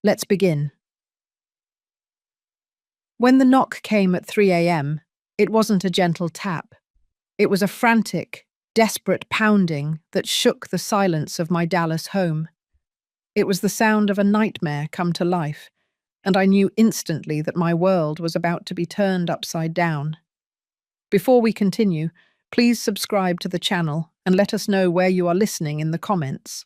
Let's begin. When the knock came at 3 a.m., it wasn't a gentle tap. It was a frantic, desperate pounding that shook the silence of my Dallas home. It was the sound of a nightmare come to life, and I knew instantly that my world was about to be turned upside down. Before we continue, please subscribe to the channel and let us know where you are listening in the comments.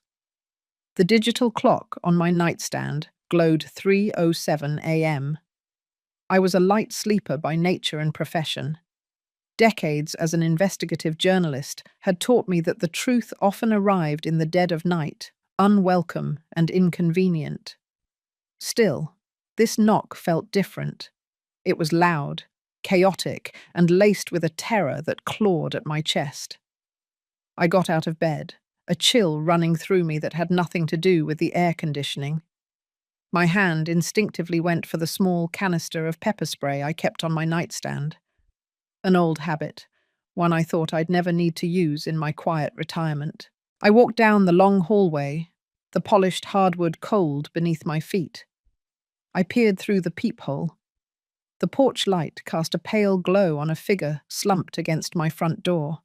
The digital clock on my nightstand glowed 3:07 a.m. I was a light sleeper by nature and profession. Decades as an investigative journalist had taught me that the truth often arrived in the dead of night, unwelcome and inconvenient. Still, this knock felt different. It was loud, chaotic, and laced with a terror that clawed at my chest. I got out of bed, a chill running through me that had nothing to do with the air conditioning. My hand instinctively went for the small canister of pepper spray I kept on my nightstand. An old habit, one I thought I'd never need to use in my quiet retirement. I walked down the long hallway, the polished hardwood cold beneath my feet. I peered through the peephole. The porch light cast a pale glow on a figure slumped against my front door.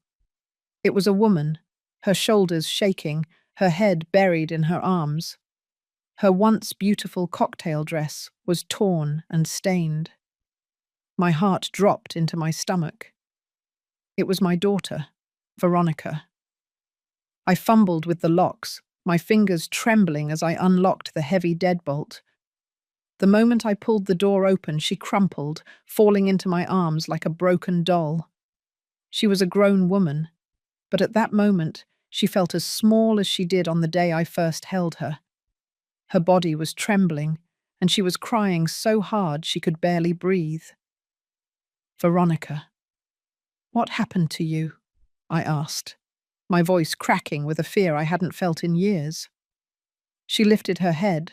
It was a woman, her shoulders shaking, her head buried in her arms. Her once beautiful cocktail dress was torn and stained. My heart dropped into my stomach. It was my daughter, Veronica. I fumbled with the locks, my fingers trembling as I unlocked the heavy deadbolt. The moment I pulled the door open, she crumpled, falling into my arms like a broken doll. She was a grown woman, but at that moment, she felt as small as she did on the day I first held her. Her body was trembling, and she was crying so hard she could barely breathe. Veronica, what happened to you? I asked, my voice cracking with a fear I hadn't felt in years. She lifted her head,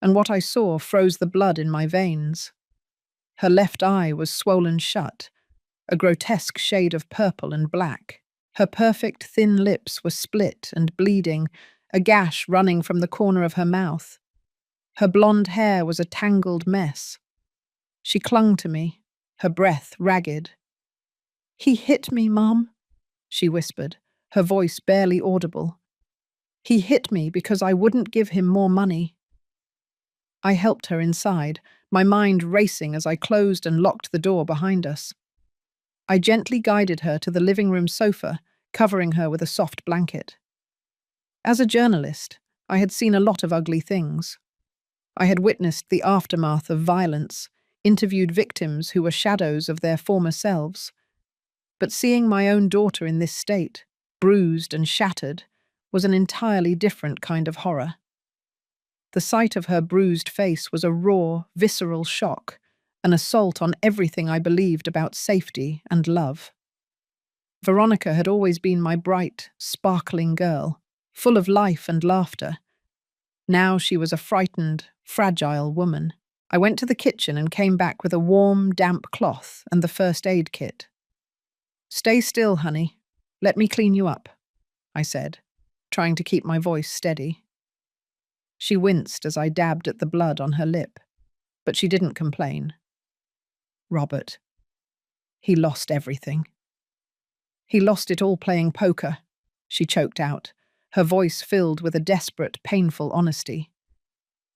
and what I saw froze the blood in my veins. Her left eye was swollen shut, a grotesque shade of purple and black. Her perfect thin lips were split and bleeding, a gash running from the corner of her mouth. Her blonde hair was a tangled mess. She clung to me, her breath ragged. "He hit me, Mom," she whispered, her voice barely audible. "He hit me because I wouldn't give him more money." I helped her inside, my mind racing as I closed and locked the door behind us. I gently guided her to the living room sofa, covering her with a soft blanket. As a journalist, I had seen a lot of ugly things. I had witnessed the aftermath of violence, interviewed victims who were shadows of their former selves. But seeing my own daughter in this state, bruised and shattered, was an entirely different kind of horror. The sight of her bruised face was a raw, visceral shock, an assault on everything I believed about safety and love. Veronica had always been my bright, sparkling girl, full of life and laughter. Now she was a frightened, fragile woman. I went to the kitchen and came back with a warm, damp cloth and the first aid kit. "Stay still, honey. Let me clean you up," I said, trying to keep my voice steady. She winced as I dabbed at the blood on her lip, but she didn't complain. "Robert. He lost everything. He lost it all playing poker," she choked out, her voice filled with a desperate, painful honesty.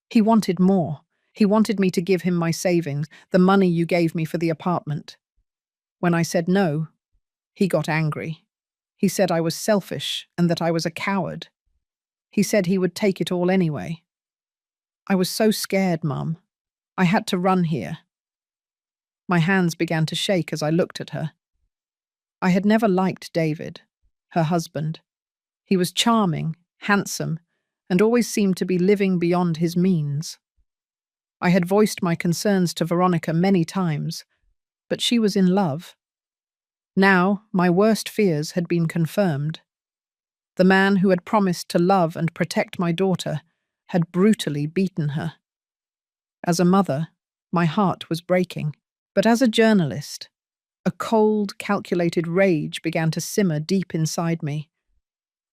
"He wanted more. He wanted me to give him my savings, the money you gave me for the apartment. When I said no, he got angry. He said I was selfish and that I was a coward. He said he would take it all anyway. I was so scared, Mum. I had to run here." My hands began to shake as I looked at her. I had never liked David, her husband. He was charming, handsome, and always seemed to be living beyond his means. I had voiced my concerns to Veronica many times, but she was in love. Now, my worst fears had been confirmed. The man who had promised to love and protect my daughter had brutally beaten her. As a mother, my heart was breaking. But as a journalist, a cold, calculated rage began to simmer deep inside me.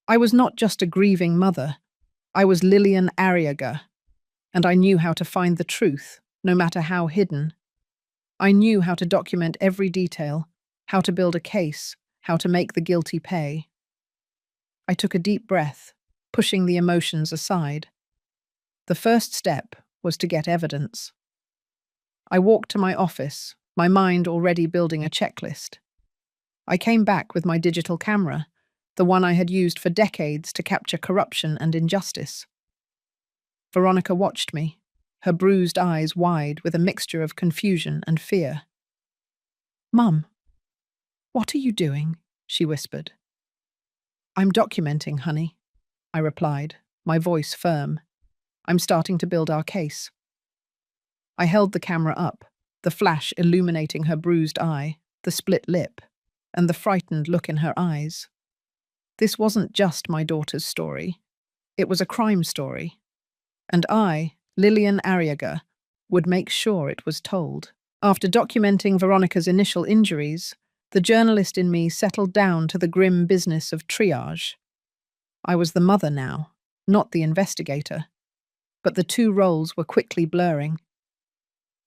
I was not just a grieving mother. I was Lillian Arriaga, And I knew how to find the truth, no matter how hidden. I knew how to document every detail, how to build a case, how to make the guilty pay. I took a deep breath, pushing the emotions aside. The first step was to get evidence. I walked to my office, my mind already building a checklist. I came back with my digital camera, the one I had used for decades to capture corruption and injustice. Veronica watched me, her bruised eyes wide with a mixture of confusion and fear. "Mum, what are you doing?" she whispered. "I'm documenting, honey," I replied, my voice firm. "I'm starting to build our case." I held the camera up, the flash illuminating her bruised eye, the split lip, and the frightened look in her eyes. This wasn't just my daughter's story. It was a crime story. And I, Lillian Arriaga, would make sure it was told. After documenting Veronica's initial injuries, the journalist in me settled down to the grim business of triage. I was the mother now, not the investigator. But the two roles were quickly blurring.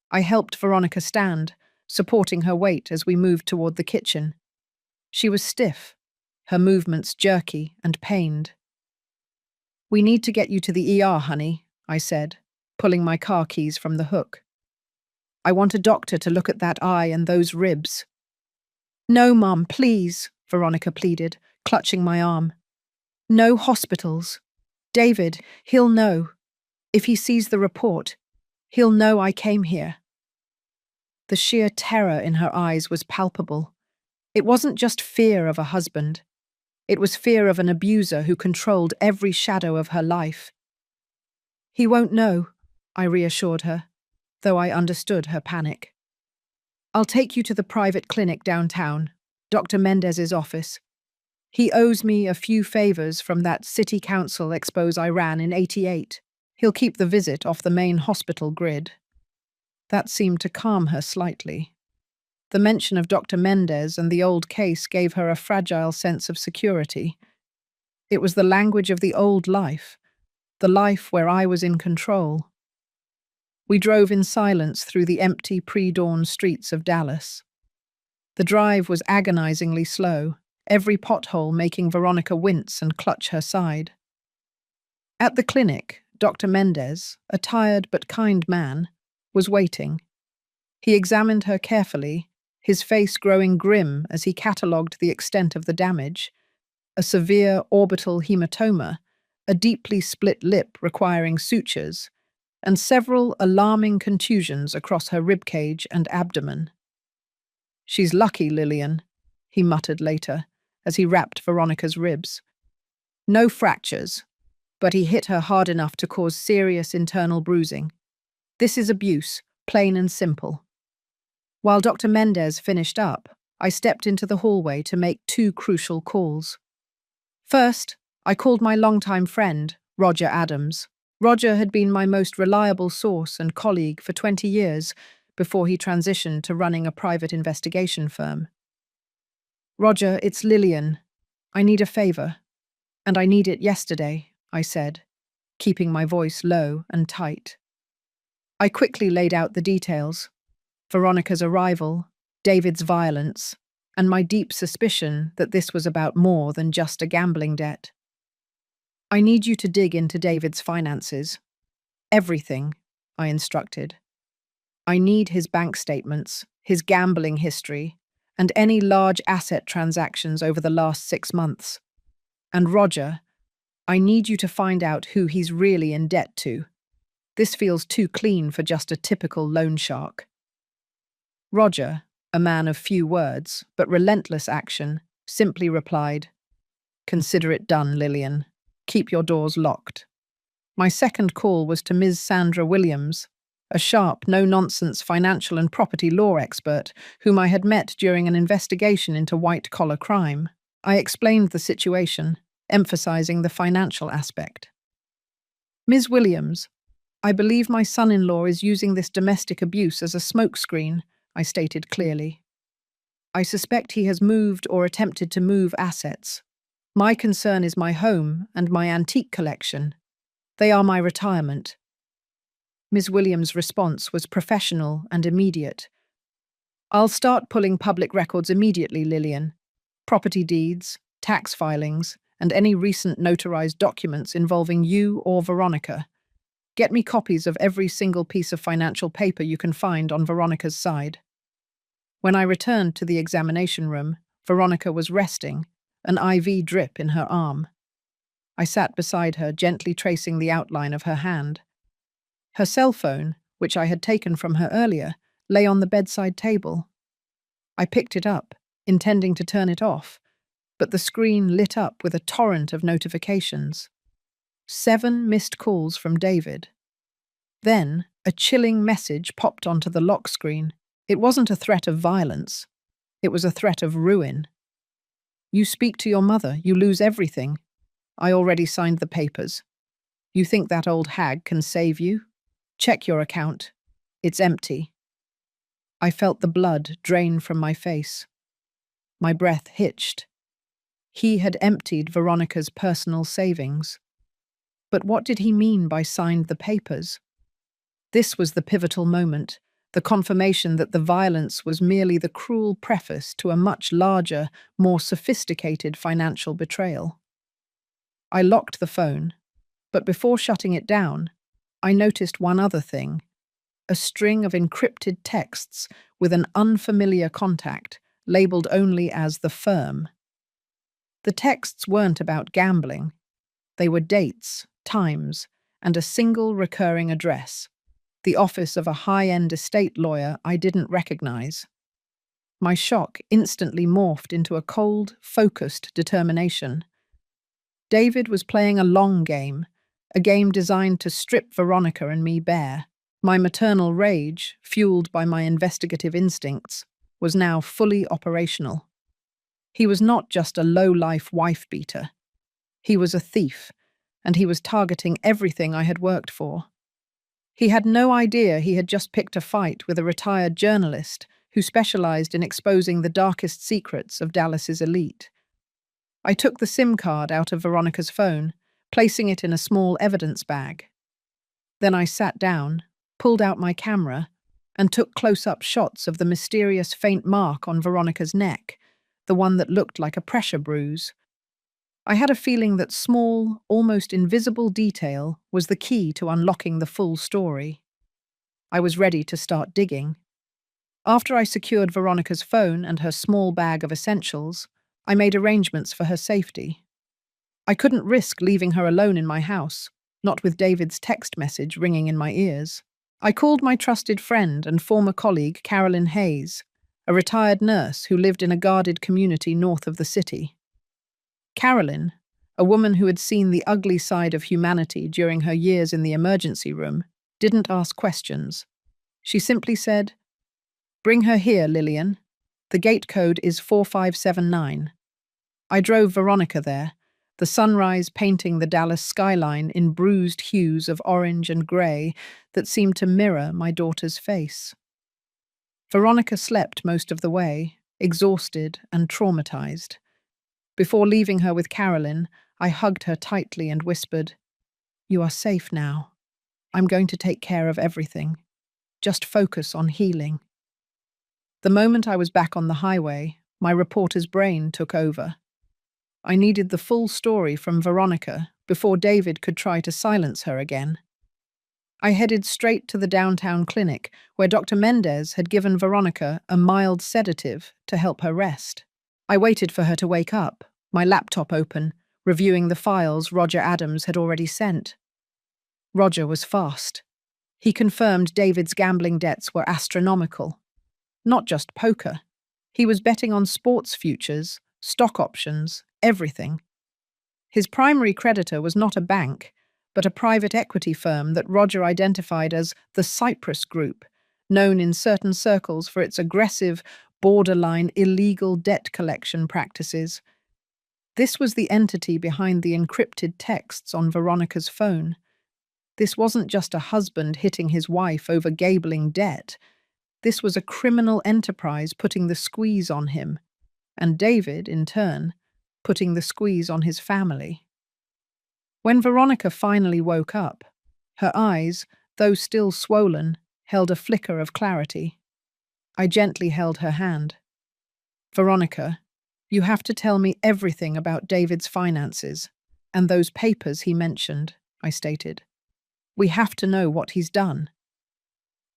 I helped Veronica stand, supporting her weight as we moved toward the kitchen. She was stiff, her movements jerky and pained. "We need to get you to the ER, honey," I said, pulling my car keys from the hook. "I want a doctor to look at that eye and those ribs." "No, Mum, please," Veronica pleaded, clutching my arm. "No hospitals. David, he'll know. If he sees the report, he'll know I came here." The sheer terror in her eyes was palpable. It wasn't just fear of a husband. It was fear of an abuser who controlled every shadow of her life. "He won't know," I reassured her, though I understood her panic. "I'll take you to the private clinic downtown, Dr. Mendez's office. He owes me a few favors from that city council expose I ran in '88. He'll keep the visit off the main hospital grid." That seemed to calm her slightly. The mention of Dr. Mendez and the old case gave her a fragile sense of security. It was the language of the old life, the life where I was in control. We drove in silence through the empty pre-dawn streets of Dallas. The drive was agonizingly slow, every pothole making Veronica wince and clutch her side. At the clinic, Dr. Mendez, a tired but kind man, was waiting. He examined her carefully, his face growing grim as he catalogued the extent of the damage: a severe orbital hematoma, a deeply split lip requiring sutures, and several alarming contusions across her ribcage and abdomen. "She's lucky, Lillian," he muttered later, as he wrapped Veronica's ribs. "No fractures, but he hit her hard enough to cause serious internal bruising. This is abuse, plain and simple." While Dr. Mendez finished up, I stepped into the hallway to make two crucial calls. First, I called my longtime friend, Roger Adams. Roger had been my most reliable source and colleague for 20 years before he transitioned to running a private investigation firm. "Roger, it's Lillian. I need a favor. And I need it yesterday," I said, keeping my voice low and tight. I quickly laid out the details: Veronica's arrival, David's violence, and my deep suspicion that this was about more than just a gambling debt. "I need you to dig into David's finances. Everything," I instructed. "I need his bank statements, his gambling history, and any large asset transactions over the last 6 months. And Roger, I need you to find out who he's really in debt to. This feels too clean for just a typical loan shark." Roger, a man of few words but relentless action, simply replied, "Consider it done, Lillian. Keep your doors locked." My second call was to Ms. Sandra Williams, a sharp, no-nonsense financial and property law expert whom I had met during an investigation into white-collar crime. I explained the situation, emphasizing the financial aspect. "Ms. Williams, I believe my son-in-law is using this domestic abuse as a smokescreen," I stated clearly. "I suspect he has moved or attempted to move assets. My concern is my home and my antique collection. They are my retirement." Ms. Williams' response was professional and immediate. "I'll start pulling public records immediately, Lillian. Property deeds, tax filings, and any recent notarized documents involving you or Veronica. Get me copies of every single piece of financial paper you can find on Veronica's side." When I returned to the examination room, Veronica was resting, an IV drip in her arm. I sat beside her, gently tracing the outline of her hand. Her cell phone, which I had taken from her earlier, lay on the bedside table. I picked it up, intending to turn it off, but the screen lit up with a torrent of notifications. 7 missed calls from David. Then, a chilling message popped onto the lock screen. It wasn't a threat of violence. It was a threat of ruin. "You speak to your mother, you lose everything. I already signed the papers. You think that old hag can save you? Check your account. It's empty." I felt the blood drain from my face. My breath hitched. He had emptied Veronica's personal savings. But what did he mean by signed the papers? This was the pivotal moment, the confirmation that the violence was merely the cruel preface to a much larger, more sophisticated financial betrayal. I locked the phone, but before shutting it down, I noticed one other thing: a string of encrypted texts with an unfamiliar contact, labeled only as the firm. The texts weren't about gambling. They were dates, times, and a single recurring address, the office of a high-end estate lawyer I didn't recognize. My shock instantly morphed into a cold, focused determination. David was playing a long game, a game designed to strip Veronica and me bare. My maternal rage, fueled by my investigative instincts, was now fully operational. He was not just a low-life wife-beater. He was a thief, and he was targeting everything I had worked for. He had no idea he had just picked a fight with a retired journalist who specialized in exposing the darkest secrets of Dallas's elite. I took the SIM card out of Veronica's phone, placing it in a small evidence bag. Then I sat down, pulled out my camera, and took close-up shots of the mysterious faint mark on Veronica's neck, the one that looked like a pressure bruise. I had a feeling that small, almost invisible detail was the key to unlocking the full story. I was ready to start digging. After I secured Veronica's phone and her small bag of essentials, I made arrangements for her safety. I couldn't risk leaving her alone in my house, not with David's text message ringing in my ears. I called my trusted friend and former colleague Carolyn Hayes, a retired nurse who lived in a guarded community north of the city. Carolyn, a woman who had seen the ugly side of humanity during her years in the emergency room, didn't ask questions. She simply said, "Bring her here, Lillian. The gate code is 4579. I drove Veronica there, the sunrise painting the Dallas skyline in bruised hues of orange and grey that seemed to mirror my daughter's face. Veronica slept most of the way, exhausted and traumatized. Before leaving her with Carolyn, I hugged her tightly and whispered, "You are safe now. I'm going to take care of everything. Just focus on healing." The moment I was back on the highway, my reporter's brain took over. I needed the full story from Veronica before David could try to silence her again. I headed straight to the downtown clinic where Dr. Mendez had given Veronica a mild sedative to help her rest. I waited for her to wake up, my laptop open, reviewing the files Roger Adams had already sent. Roger was fast. He confirmed David's gambling debts were astronomical. Not just poker. He was betting on sports futures, stock options, everything. His primary creditor was not a bank, but a private equity firm that Roger identified as the Cypress Group, known in certain circles for its aggressive, borderline illegal debt collection practices. This was the entity behind the encrypted texts on Veronica's phone. This wasn't just a husband hitting his wife over gambling debt. This was a criminal enterprise putting the squeeze on him, and David, in turn, putting the squeeze on his family. When Veronica finally woke up, her eyes, though still swollen, held a flicker of clarity. I gently held her hand. Veronica, you have to tell me everything about David's finances and those papers he mentioned, I stated. We have to know what he's done.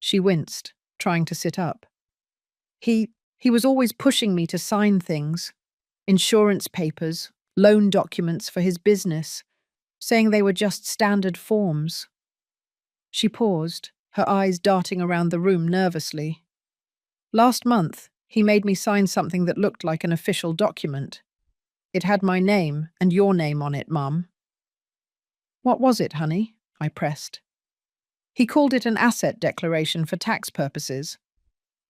She winced, trying to sit up. He was always pushing me to sign things, insurance papers, loan documents for his business, saying they were just standard forms. She paused, her eyes darting around the room nervously. Last month, he made me sign something that looked like an official document. It had my name and your name on it, Mum. What was it, honey? I pressed. He called it an asset declaration for tax purposes,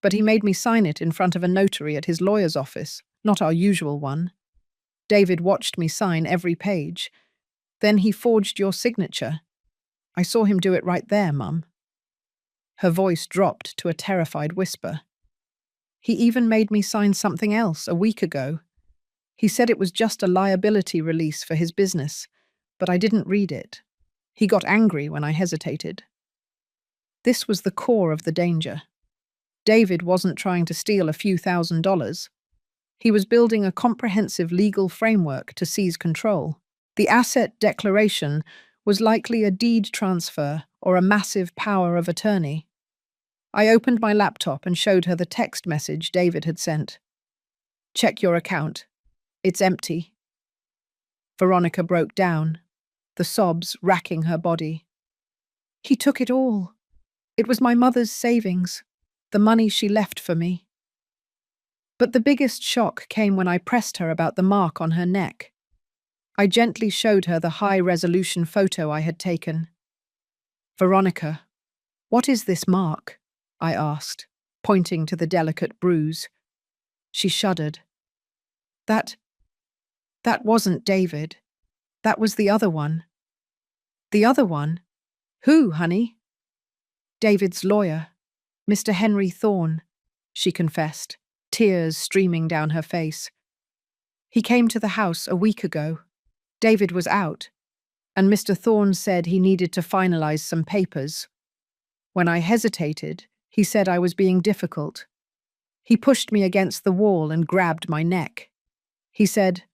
but he made me sign it in front of a notary at his lawyer's office, not our usual one. David watched me sign every page. Then he forged your signature. I saw him do it right there, Mum. Her voice dropped to a terrified whisper. He even made me sign something else a week ago. He said it was just a liability release for his business, but I didn't read it. He got angry when I hesitated. This was the core of the danger. David wasn't trying to steal a few $1,000s. He was building a comprehensive legal framework to seize control. The asset declaration was likely a deed transfer or a massive power of attorney. I opened my laptop and showed her the text message David had sent. Check your account. It's empty. Veronica broke down, the sobs racking her body. He took it all. It was my mother's savings, the money she left for me. But the biggest shock came when I pressed her about the mark on her neck. I gently showed her the high-resolution photo I had taken. Veronica, what is this mark? I asked, pointing to the delicate bruise. She shuddered. That wasn't David. That was the other one. The other one? Who, honey? David's lawyer, Mr. Henry Thorne, she confessed, tears streaming down her face. He came to the house a week ago. David was out, and Mr. Thorne said he needed to finalize some papers. When I hesitated, he said I was being difficult. He pushed me against the wall and grabbed my neck. He said,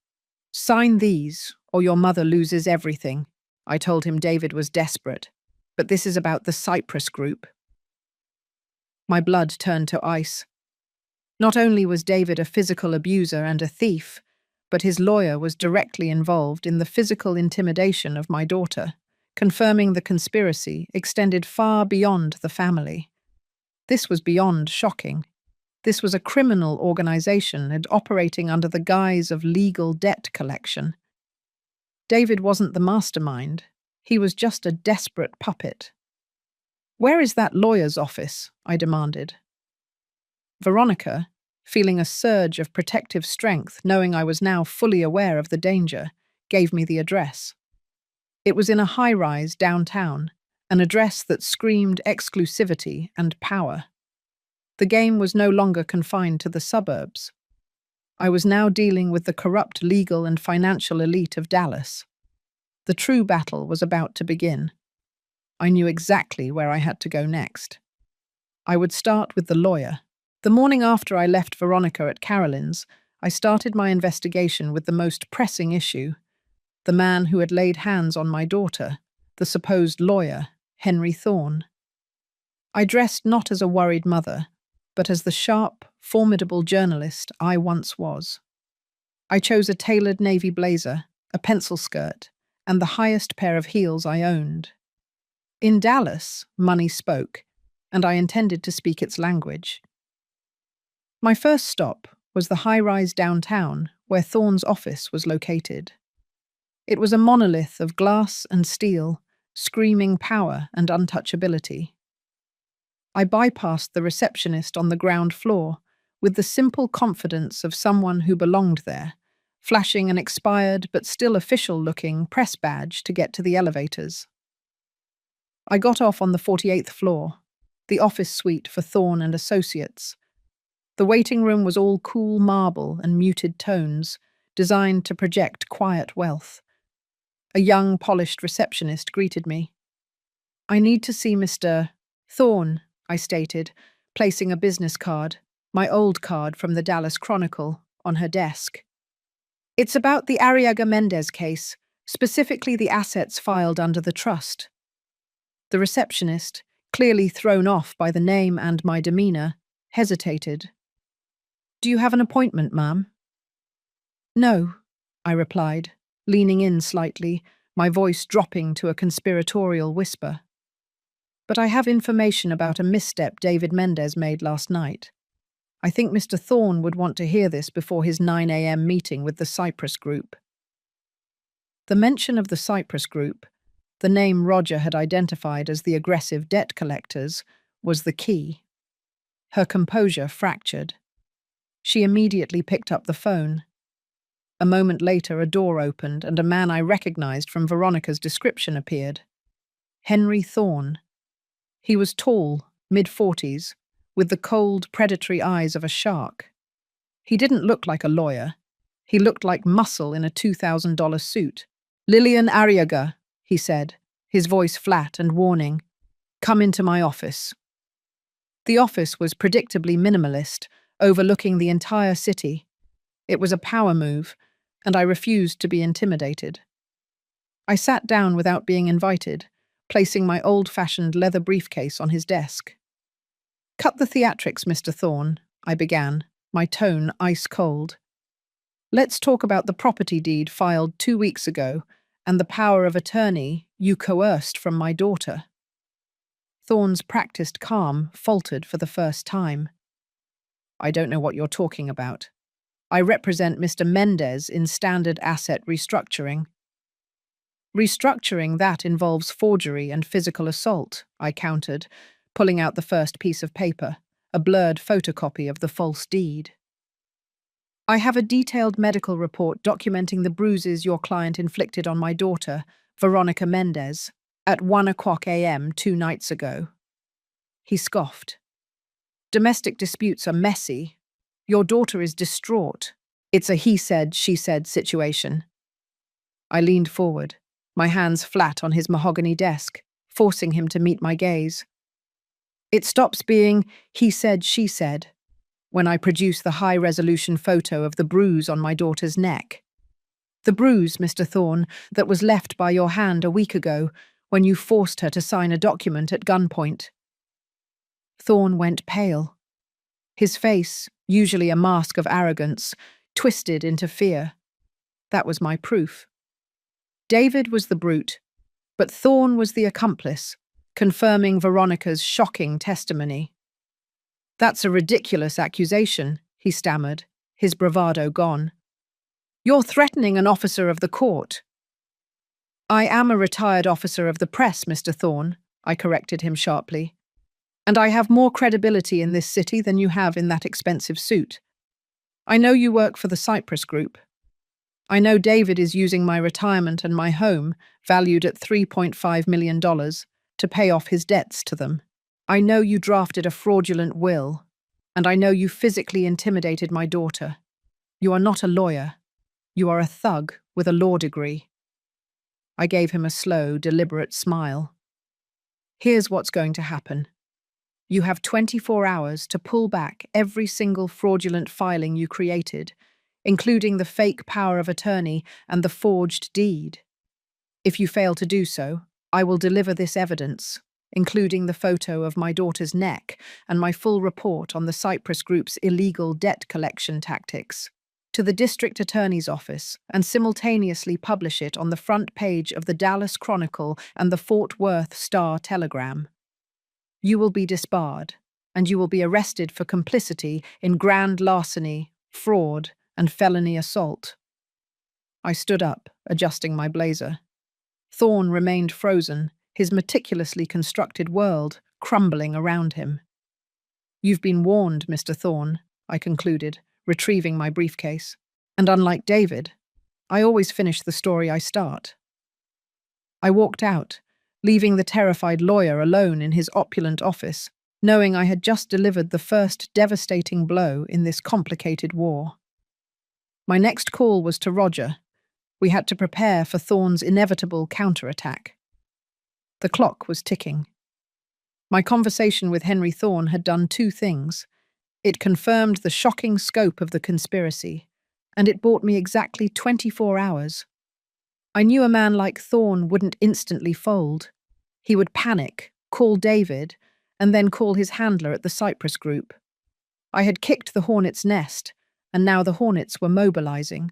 "Sign these, or your mother loses everything." I told him David was desperate, but this is about the Cyprus group. My blood turned to ice. Not only was David a physical abuser and a thief, but his lawyer was directly involved in the physical intimidation of my daughter, confirming the conspiracy extended far beyond the family. This was beyond shocking. This was a criminal organization and operating under the guise of legal debt collection. David wasn't the mastermind. He was just a desperate puppet. "Where is that lawyer's office?" I demanded. Veronica, feeling a surge of protective strength, knowing I was now fully aware of the danger, gave me the address. It was in a high-rise downtown, an address that screamed exclusivity and power. The game was no longer confined to the suburbs. I was now dealing with the corrupt legal and financial elite of Dallas. The true battle was about to begin. I knew exactly where I had to go next. I would start with the lawyer. The morning after I left Veronica at Carolyn's, I started my investigation with the most pressing issue: the man who had laid hands on my daughter, the supposed lawyer, Henry Thorne. I dressed not as a worried mother, but as the sharp, formidable journalist I once was. I chose a tailored navy blazer, a pencil skirt, and the highest pair of heels I owned. In Dallas, money spoke, and I intended to speak its language. My first stop was the high-rise downtown where Thorne's office was located. It was a monolith of glass and steel, screaming power and untouchability. I bypassed the receptionist on the ground floor with the simple confidence of someone who belonged there, flashing an expired but still official-looking press badge to get to the elevators. I got off on the 48th floor, the office suite for Thorne and Associates. The waiting room was all cool marble and muted tones, designed to project quiet wealth. A young, polished receptionist greeted me. I need to see Mr. Thorne, I stated, placing a business card, my old card from the Dallas Chronicle, on her desk. It's about the Arriaga Mendez case, specifically the assets filed under the trust. The receptionist, clearly thrown off by the name and my demeanor, hesitated. Do you have an appointment, ma'am? No, I replied, leaning in slightly, my voice dropping to a conspiratorial whisper. But I have information about a misstep David Mendez made last night. I think Mr. Thorne would want to hear this before his 9 a.m. meeting with the Cyprus Group. The mention of the Cyprus Group, the name Roger had identified as the aggressive debt collectors, was the key. Her composure fractured. She immediately picked up the phone. A moment later, a door opened and a man I recognized from Veronica's description appeared. Henry Thorne. He was tall, mid-40s, with the cold, predatory eyes of a shark. He didn't look like a lawyer. He looked like muscle in a $2,000 suit. Lillian Arriaga, he said, his voice flat and warning. Come into my office. The office was predictably minimalist, overlooking the entire city. It was a power move, and I refused to be intimidated. I sat down without being invited, placing my old-fashioned leather briefcase on his desk. Cut the theatrics, Mr. Thorne, I began, my tone ice-cold. Let's talk about the property deed filed 2 weeks ago and the power of attorney you coerced from my daughter. Thorne's practiced calm faltered for the first time. I don't know what you're talking about. I represent Mr. Mendez in standard asset restructuring. Restructuring that involves forgery and physical assault, I countered, pulling out the first piece of paper, a blurred photocopy of the false deed. I have a detailed medical report documenting the bruises your client inflicted on my daughter, Veronica Mendez, at 1:00 a.m. 2 nights ago. He scoffed. Domestic disputes are messy. Your daughter is distraught. It's a he said, she said situation. I leaned forward, my hands flat on his mahogany desk, forcing him to meet my gaze. It stops being he said, she said when I produce the high-resolution photo of the bruise on my daughter's neck. The bruise, Mr. Thorne, that was left by your hand a week ago when you forced her to sign a document at gunpoint. Thorne went pale. His face, usually a mask of arrogance, twisted into fear. That was my proof. David was the brute, but Thorne was the accomplice, confirming Veronica's shocking testimony. That's a ridiculous accusation, he stammered, his bravado gone. You're threatening an officer of the court. I am a retired officer of the press, Mr. Thorne, I corrected him sharply. And I have more credibility in this city than you have in that expensive suit. I know you work for the Cyprus Group. I know David is using my retirement and my home, valued at $3.5 million, to pay off his debts to them. I know you drafted a fraudulent will, and I know you physically intimidated my daughter. You are not a lawyer. You are a thug with a law degree. I gave him a slow, deliberate smile. Here's what's going to happen. You have 24 hours to pull back every single fraudulent filing you created, including the fake power of attorney and the forged deed. If you fail to do so, I will deliver this evidence, including the photo of my daughter's neck and my full report on the Cyprus Group's illegal debt collection tactics, to the district attorney's office and simultaneously publish it on the front page of the Dallas Chronicle and the Fort Worth Star-Telegram. You will be disbarred, and you will be arrested for complicity in grand larceny, fraud, and felony assault. I stood up, adjusting my blazer. Thorne remained frozen, his meticulously constructed world crumbling around him. You've been warned, Mr. Thorne, I concluded, retrieving my briefcase. And unlike David, I always finish the story I start. I walked out, leaving the terrified lawyer alone in his opulent office, knowing I had just delivered the first devastating blow in this complicated war. My next call was to Roger. We had to prepare for Thorne's inevitable counterattack. The clock was ticking. My conversation with Henry Thorne had done two things. It confirmed the shocking scope of the conspiracy, and it bought me exactly 24 hours. I knew a man like Thorne wouldn't instantly fold. He would panic, call David, and then call his handler at the Cyprus Group. I had kicked the hornet's nest, and now the hornets were mobilizing.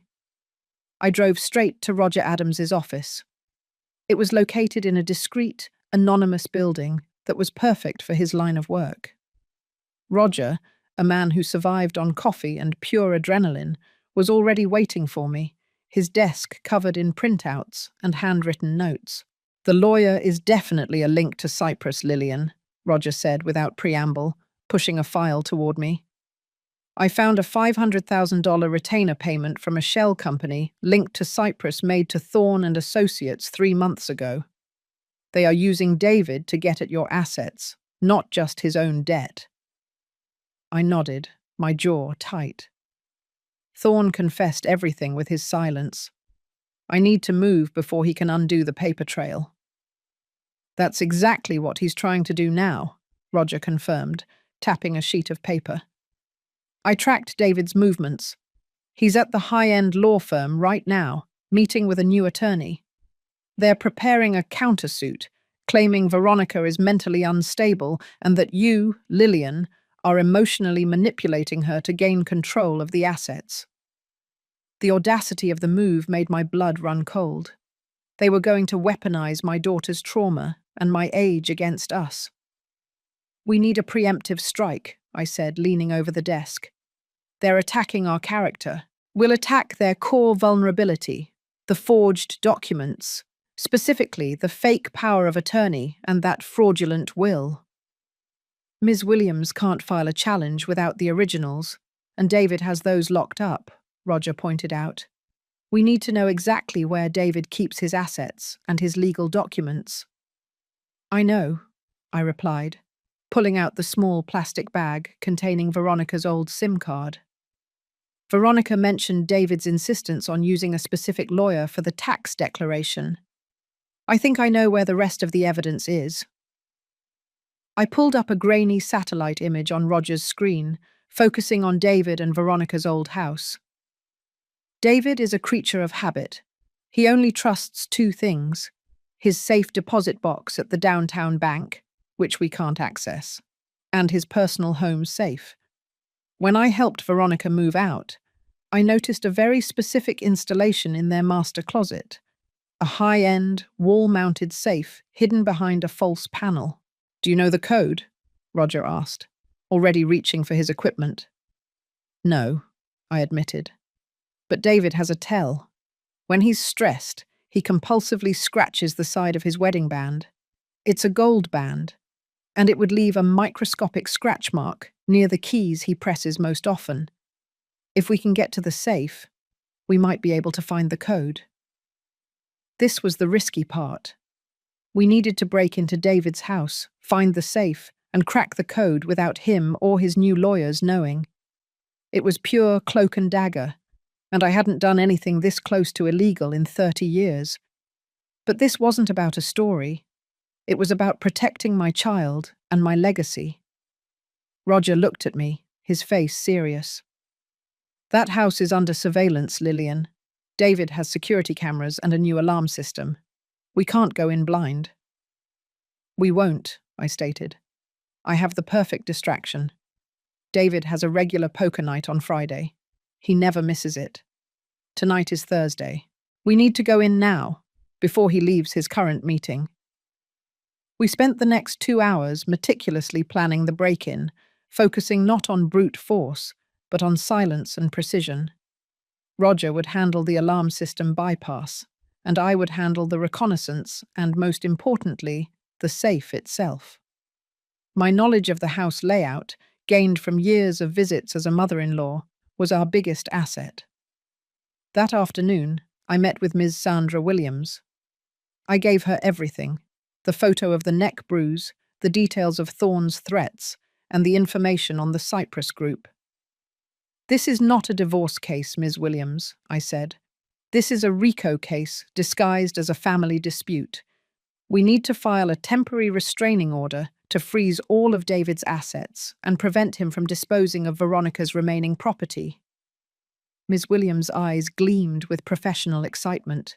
I drove straight to Roger Adams's office. It was located in a discreet, anonymous building that was perfect for his line of work. Roger, a man who survived on coffee and pure adrenaline, was already waiting for me, his desk covered in printouts and handwritten notes. "The lawyer is definitely a link to Cyprus, Lillian," Roger said without preamble, pushing a file toward me. "I found a $500,000 retainer payment from a shell company linked to Cyprus made to Thorne and Associates 3 months ago. They are using David to get at your assets, not just his own debt." I nodded, my jaw tight. Thorne confessed everything with his silence. I need to move before he can undo the paper trail. "That's exactly what he's trying to do now," Roger confirmed, tapping a sheet of paper. I tracked David's movements. He's at the high-end law firm right now, meeting with a new attorney. They're preparing a countersuit, claiming Veronica is mentally unstable and that you, Lillian, are emotionally manipulating her to gain control of the assets. The audacity of the move made my blood run cold. They were going to weaponize my daughter's trauma and my age against us. "We need a preemptive strike," I said, leaning over the desk. "They're attacking our character. We'll attack their core vulnerability, the forged documents, specifically the fake power of attorney and that fraudulent will. Ms. Williams can't file a challenge without the originals, and David has those locked up," Roger pointed out. "We need to know exactly where David keeps his assets and his legal documents." "I know," I replied, pulling out the small plastic bag containing Veronica's old SIM card. Veronica mentioned David's insistence on using a specific lawyer for the tax declaration. "I think I know where the rest of the evidence is." I pulled up a grainy satellite image on Roger's screen, focusing on David and Veronica's old house. David is a creature of habit. He only trusts two things: his safe deposit box at the downtown bank, which we can't access, and his personal home safe. When I helped Veronica move out, I noticed a very specific installation in their master closet, a high-end, wall-mounted safe hidden behind a false panel. "Do you know the code?" Roger asked, already reaching for his equipment. "No," I admitted. "But David has a tell. When he's stressed, he compulsively scratches the side of his wedding band. It's a gold band, and it would leave a microscopic scratch mark near the keys he presses most often. If we can get to the safe, we might be able to find the code." This was the risky part. We needed to break into David's house, find the safe, and crack the code without him or his new lawyers knowing. It was pure cloak and dagger, and I hadn't done anything this close to illegal in 30 years. But this wasn't about a story. It was about protecting my child and my legacy. Roger looked at me, his face serious. "That house is under surveillance, Lillian. David has security cameras and a new alarm system. We can't go in blind." "We won't," I stated. "I have the perfect distraction. David has a regular poker night on Friday. He never misses it. Tonight is Thursday. We need to go in now, before he leaves his current meeting." We spent the next 2 hours meticulously planning the break-in, focusing not on brute force, but on silence and precision. Roger would handle the alarm system bypass, and I would handle the reconnaissance and, most importantly, the safe itself. My knowledge of the house layout, gained from years of visits as a mother-in-law, was our biggest asset. That afternoon, I met with Ms. Sandra Williams. I gave her everything: the photo of the neck bruise, the details of Thorne's threats, and the information on the Cyprus Group. "This is not a divorce case, Ms. Williams," I said. "This is a RICO case disguised as a family dispute. We need to file a temporary restraining order to freeze all of David's assets and prevent him from disposing of Veronica's remaining property. Ms. Williams' eyes gleamed with professional excitement.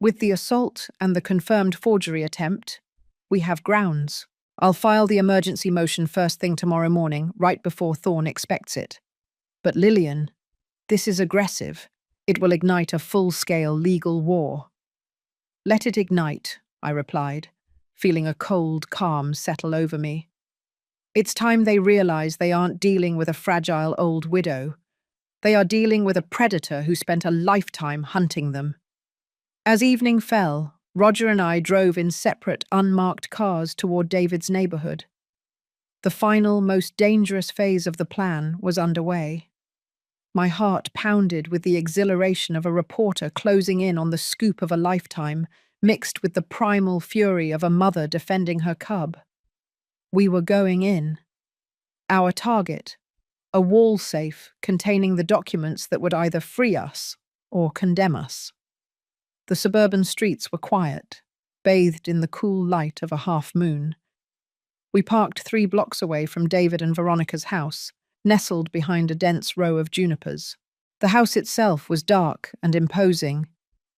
With the assault and the confirmed forgery attempt, we have grounds. I'll file the emergency motion first thing tomorrow morning, right before Thorne expects it. But Lillian, this is aggressive. It will ignite a full-scale legal war. Let it ignite, I replied, feeling a cold calm settle over me. It's time they realize they aren't dealing with a fragile old widow. They are dealing with a predator who spent a lifetime hunting them. As evening fell, Roger and I drove in separate, unmarked cars toward David's neighborhood. The final, most dangerous phase of the plan was underway. My heart pounded with the exhilaration of a reporter closing in on the scoop of a lifetime, mixed with the primal fury of a mother defending her cub. We were going in. Our target, a wall safe containing the documents that would either free us or condemn us. The suburban streets were quiet, bathed in the cool light of a half-moon. We parked 3 blocks away from David and Veronica's house, nestled behind a dense row of junipers. The house itself was dark and imposing,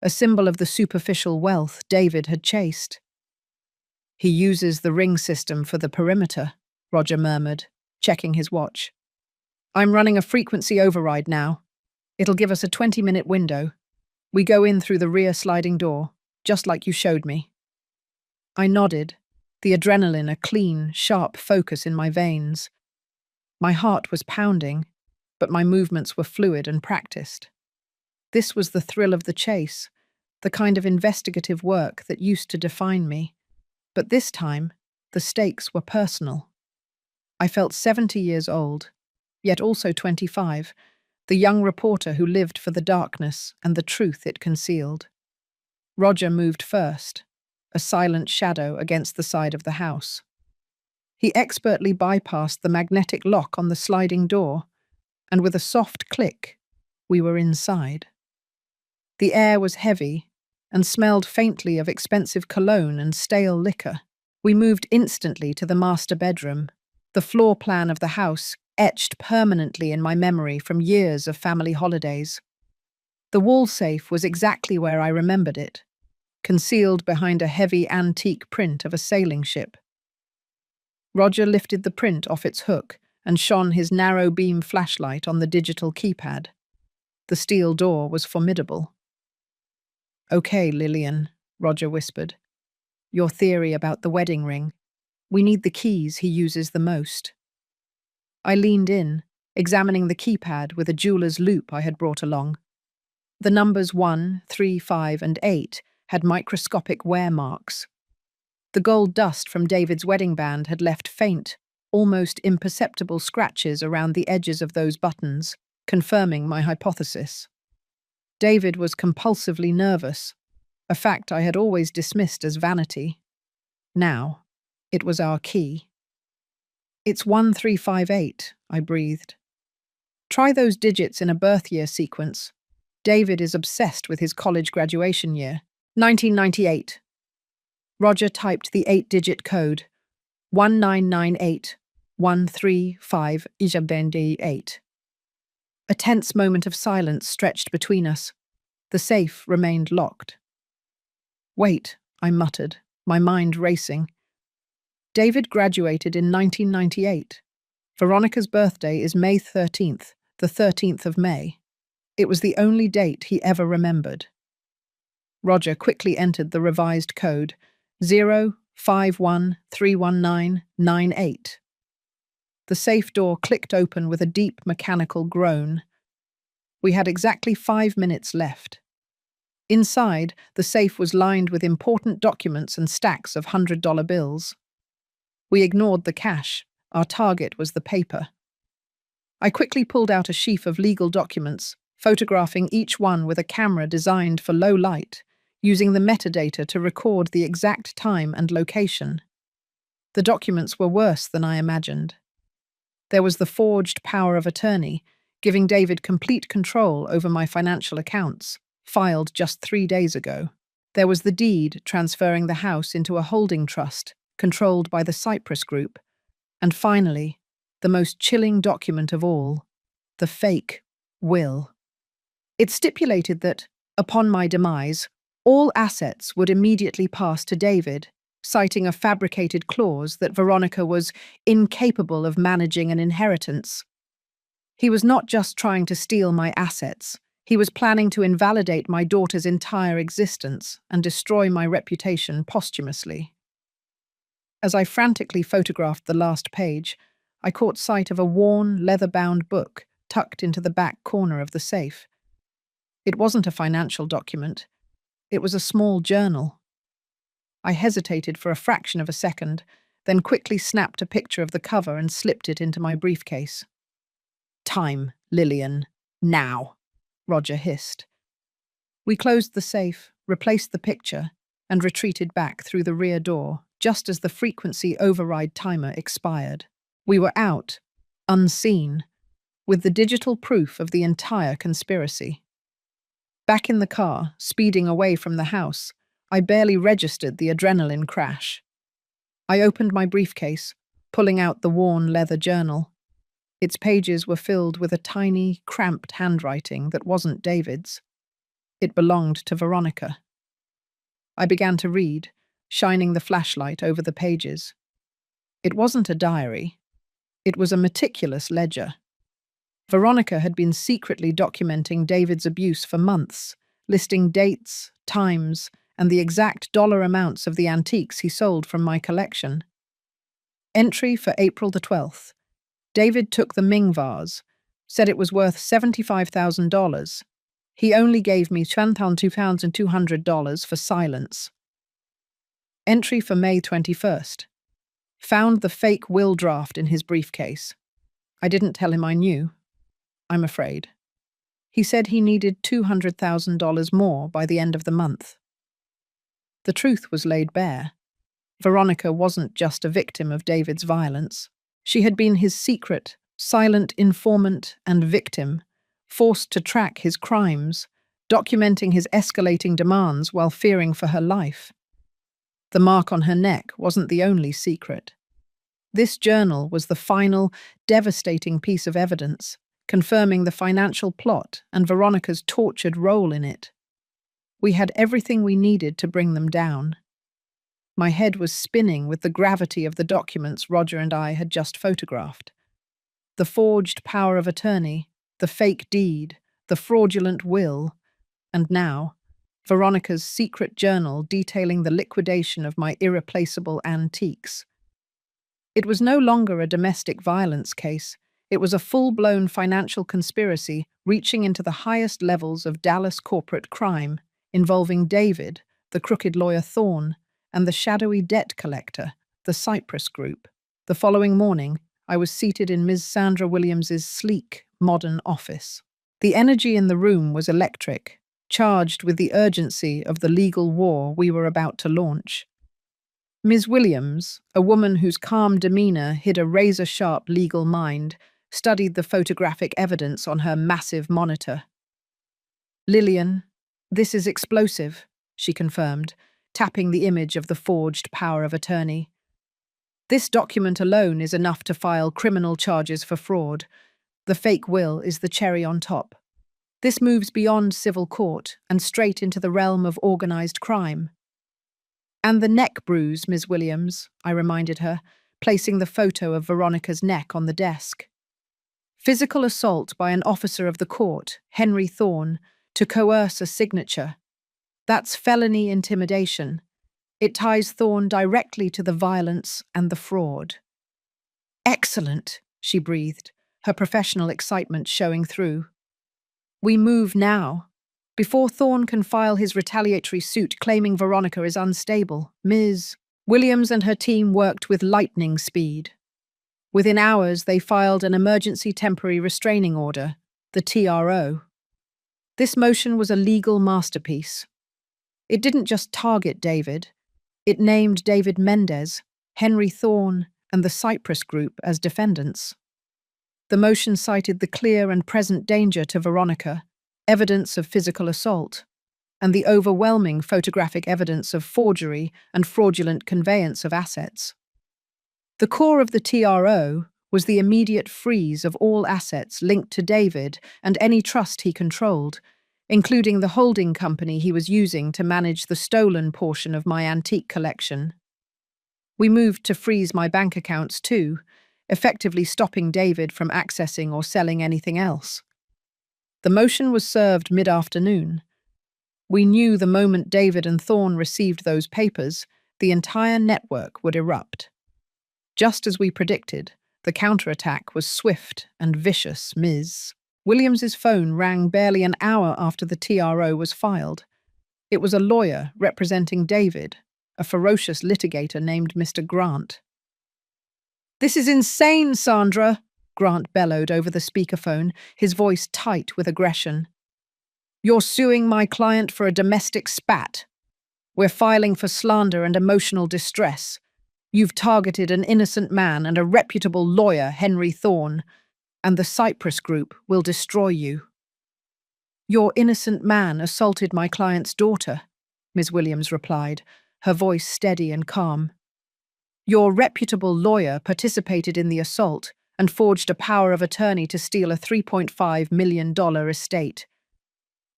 a symbol of the superficial wealth David had chased. "He uses the ring system for the perimeter," Roger murmured, checking his watch. "I'm running a frequency override now. It'll give us a 20-minute window. We go in through the rear sliding door, just like you showed me." I nodded, the adrenaline a clean, sharp focus in my veins. My heart was pounding, but my movements were fluid and practiced. This was the thrill of the chase, the kind of investigative work that used to define me. But this time, the stakes were personal. I felt 70 years old, yet also 25, the young reporter who lived for the darkness and the truth it concealed. Roger moved first, a silent shadow against the side of the house. He expertly bypassed the magnetic lock on the sliding door, and with a soft click, we were inside. The air was heavy and smelled faintly of expensive cologne and stale liquor. We moved instantly to the master bedroom, the floor plan of the house etched permanently in my memory from years of family holidays. The wall safe was exactly where I remembered it, concealed behind a heavy antique print of a sailing ship. Roger lifted the print off its hook and shone his narrow beam flashlight on the digital keypad. The steel door was formidable. "Okay, Lillian," Roger whispered. "Your theory about the wedding ring. We need the keys he uses the most." I leaned in, examining the keypad with a jeweler's loupe I had brought along. The numbers 1, 3, 5, and 8 had microscopic wear marks. The gold dust from David's wedding band had left faint, almost imperceptible scratches around the edges of those buttons, confirming my hypothesis. David was compulsively nervous, a fact I had always dismissed as vanity. Now, it was our key. "It's 1358, I breathed. "Try those digits in a birth year sequence. David is obsessed with his college graduation year. 1998. Roger typed the 8-digit code. 1998135 A tense moment of silence stretched between us. The safe remained locked. "Wait," I muttered, my mind racing. David graduated in 1998. Veronica's birthday is May 13th, the 13th of May. It was the only date he ever remembered. Roger quickly entered the revised code, 05131998. The safe door clicked open with a deep mechanical groan. We had exactly 5 minutes left. Inside, the safe was lined with important documents and stacks of $100 bills. We ignored the cash. Our target was the paper. I quickly pulled out a sheaf of legal documents, photographing each one with a camera designed for low light, using the metadata to record the exact time and location. The documents were worse than I imagined. There was the forged power of attorney, giving David complete control over my financial accounts, filed just 3 days ago. There was the deed transferring the house into a holding trust controlled by the Cyprus Group. And finally, the most chilling document of all, the fake will. It stipulated that, upon my demise, all assets would immediately pass to David, citing a fabricated clause that Veronica was incapable of managing an inheritance. He was not just trying to steal my assets, he was planning to invalidate my daughter's entire existence and destroy my reputation posthumously. As I frantically photographed the last page, I caught sight of a worn, leather-bound book tucked into the back corner of the safe. It wasn't a financial document. It was a small journal. I hesitated for a fraction of a second, then quickly snapped a picture of the cover and slipped it into my briefcase. "Time, Lillian. Now," Roger hissed. We closed the safe, replaced the picture, and retreated back through the rear door, just as the frequency override timer expired. We were out, unseen, with the digital proof of the entire conspiracy. Back in the car, speeding away from the house, I barely registered the adrenaline crash. I opened my briefcase, pulling out the worn leather journal. Its pages were filled with a tiny, cramped handwriting that wasn't David's. It belonged to Veronica. I began to read, shining the flashlight over the pages. It wasn't a diary. It was a meticulous ledger. Veronica had been secretly documenting David's abuse for months, listing dates, times, and the exact dollar amounts of the antiques he sold from my collection. Entry for April the 12th. David took the Ming vase, said it was worth $75,000. He only gave me $2,200 for silence. Entry for May 21st. Found the fake will draft in his briefcase. I didn't tell him I knew. I'm afraid. He said he needed $200,000 more by the end of the month. The truth was laid bare. Veronica wasn't just a victim of David's violence. She had been his secret, silent informant and victim, forced to track his crimes, documenting his escalating demands while fearing for her life. The mark on her neck wasn't the only secret. This journal was the final, devastating piece of evidence, confirming the financial plot and Veronica's tortured role in it. We had everything we needed to bring them down. My head was spinning with the gravity of the documents Roger and I had just photographed. The forged power of attorney, the fake deed, the fraudulent will, and now, Veronica's secret journal detailing the liquidation of my irreplaceable antiques. It was no longer a domestic violence case. It was a full-blown financial conspiracy reaching into the highest levels of Dallas corporate crime, involving David, the crooked lawyer Thorne, and the shadowy debt collector, the Cyprus Group. The following morning, I was seated in Ms. Sandra Williams's sleek, modern office. The energy in the room was electric, charged with the urgency of the legal war we were about to launch. Ms. Williams, a woman whose calm demeanor hid a razor-sharp legal mind, studied the photographic evidence on her massive monitor. "Lillian, this is explosive," she confirmed, tapping the image of the forged power of attorney. "This document alone is enough to file criminal charges for fraud. The fake will is the cherry on top. This moves beyond civil court and straight into the realm of organized crime." "And the neck bruise, Ms. Williams," I reminded her, placing the photo of Veronica's neck on the desk. "Physical assault by an officer of the court, Henry Thorne, to coerce a signature. That's felony intimidation. It ties Thorne directly to the violence and the fraud." "Excellent," she breathed, her professional excitement showing through. "We move now. Before Thorne can file his retaliatory suit claiming Veronica is unstable, Ms. Williams and her team worked with lightning speed. Within hours, they filed an emergency temporary restraining order, the TRO. This motion was a legal masterpiece. It didn't just target David. It named David Mendez, Henry Thorne, and the Cyprus Group as defendants. The motion cited the clear and present danger to Veronica, evidence of physical assault, and the overwhelming photographic evidence of forgery and fraudulent conveyance of assets. The core of the TRO was the immediate freeze of all assets linked to David and any trust he controlled, including the holding company he was using to manage the stolen portion of my antique collection. We moved to freeze my bank accounts too, effectively stopping David from accessing or selling anything else. The motion was served mid-afternoon. We knew the moment David and Thorne received those papers, the entire network would erupt. Just as we predicted, the counterattack was swift and vicious. Ms. Williams's phone rang barely an hour after the TRO was filed. It was a lawyer representing David, a ferocious litigator named Mr. Grant. "This is insane, Sandra," Grant bellowed over the speakerphone, his voice tight with aggression. "You're suing my client for a domestic spat. We're filing for slander and emotional distress. You've targeted an innocent man and a reputable lawyer, Henry Thorne, and the Cypress Group will destroy you." "Your innocent man assaulted my client's daughter," Ms. Williams replied, her voice steady and calm. "Your reputable lawyer participated in the assault and forged a power of attorney to steal a $3.5 million estate.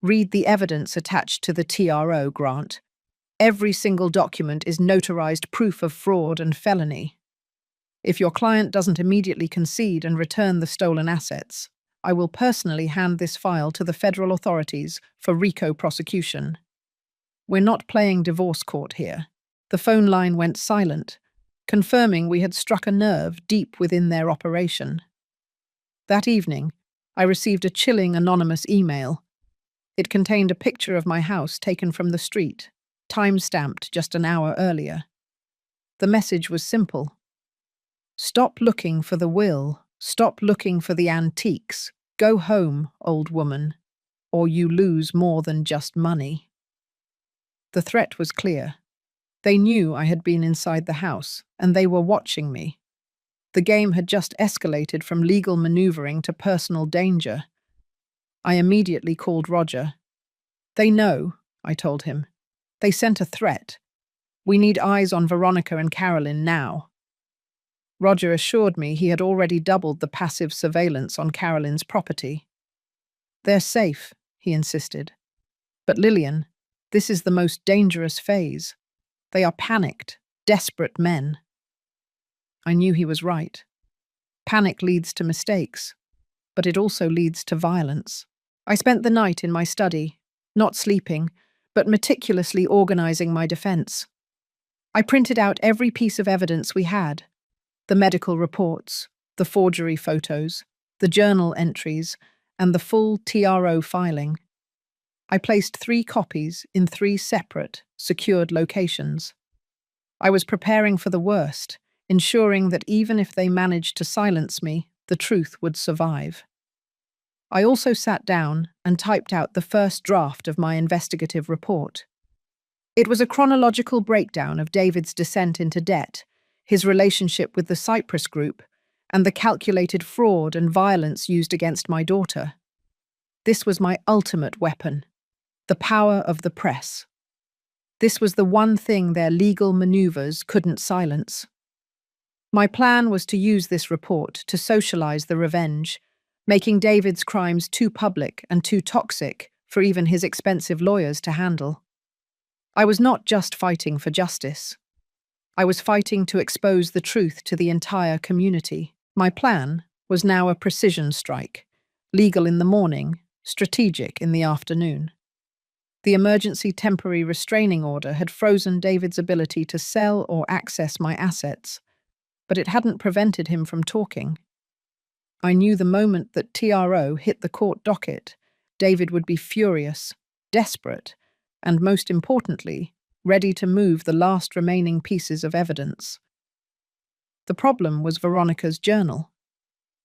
Read the evidence attached to the TRO, Grant. Every single document is notarized proof of fraud and felony. If your client doesn't immediately concede and return the stolen assets, I will personally hand this file to the federal authorities for RICO prosecution." "We're not playing divorce court here." The phone line went silent, confirming we had struck a nerve deep within their operation. That evening, I received a chilling anonymous email. It contained a picture of my house taken from the street, time-stamped just an hour earlier. The message was simple. "Stop looking for the will. Stop looking for the antiques. Go home, old woman, or you lose more than just money." The threat was clear. They knew I had been inside the house, and they were watching me. The game had just escalated from legal maneuvering to personal danger. I immediately called Roger. "They know," I told him. "They sent a threat. We need eyes on Veronica and Carolyn now." Roger assured me he had already doubled the passive surveillance on Carolyn's property. "They're safe," he insisted. "But Lillian, this is the most dangerous phase. They are panicked, desperate men." I knew he was right. Panic leads to mistakes, but it also leads to violence. I spent the night in my study, not sleeping, but meticulously organizing my defense. I printed out every piece of evidence we had: the medical reports, the forgery photos, the journal entries, and the full TRO filing. I placed 3 copies in 3 separate, secured locations. I was preparing for the worst, ensuring that even if they managed to silence me, the truth would survive. I also sat down and typed out the first draft of my investigative report. It was a chronological breakdown of David's descent into debt, his relationship with the Cypress Group, and the calculated fraud and violence used against my daughter. This was my ultimate weapon: the power of the press. This was the one thing their legal maneuvers couldn't silence. My plan was to use this report to socialize the revenge, making David's crimes too public and too toxic for even his expensive lawyers to handle. I was not just fighting for justice. I was fighting to expose the truth to the entire community. My plan was now a precision strike: legal in the morning, strategic in the afternoon. The emergency temporary restraining order had frozen David's ability to sell or access my assets, but it hadn't prevented him from talking. I knew the moment that TRO hit the court docket, David would be furious, desperate, and most importantly, ready to move the last remaining pieces of evidence. The problem was Veronica's journal.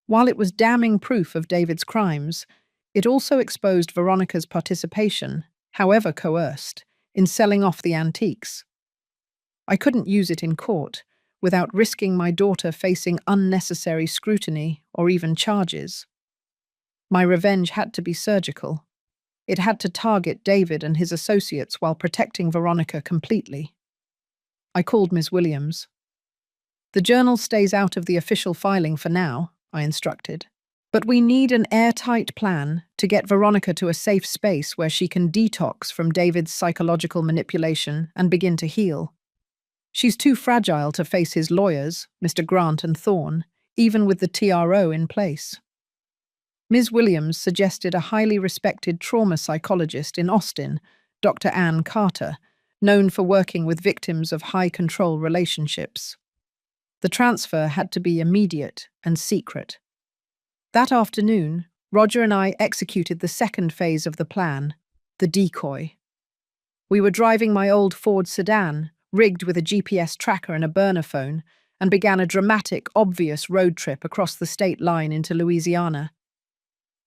While it was damning proof of David's crimes, it also exposed Veronica's participation, however coerced, in selling off the antiques. I couldn't use it in court without risking my daughter facing unnecessary scrutiny or even charges. My revenge had to be surgical. It had to target David and his associates while protecting Veronica completely. I called Miss Williams. "The journal stays out of the official filing for now," I instructed. "But we need an airtight plan to get Veronica to a safe space where she can detox from David's psychological manipulation and begin to heal. She's too fragile to face his lawyers, Mr. Grant and Thorne, even with the TRO in place." Ms. Williams suggested a highly respected trauma psychologist in Austin, Dr. Ann Carter, known for working with victims of high-control relationships. The transfer had to be immediate and secret. That afternoon, Roger and I executed the second phase of the plan, the decoy. We were driving my old Ford sedan, rigged with a GPS tracker and a burner phone, and began a dramatic, obvious road trip across the state line into Louisiana.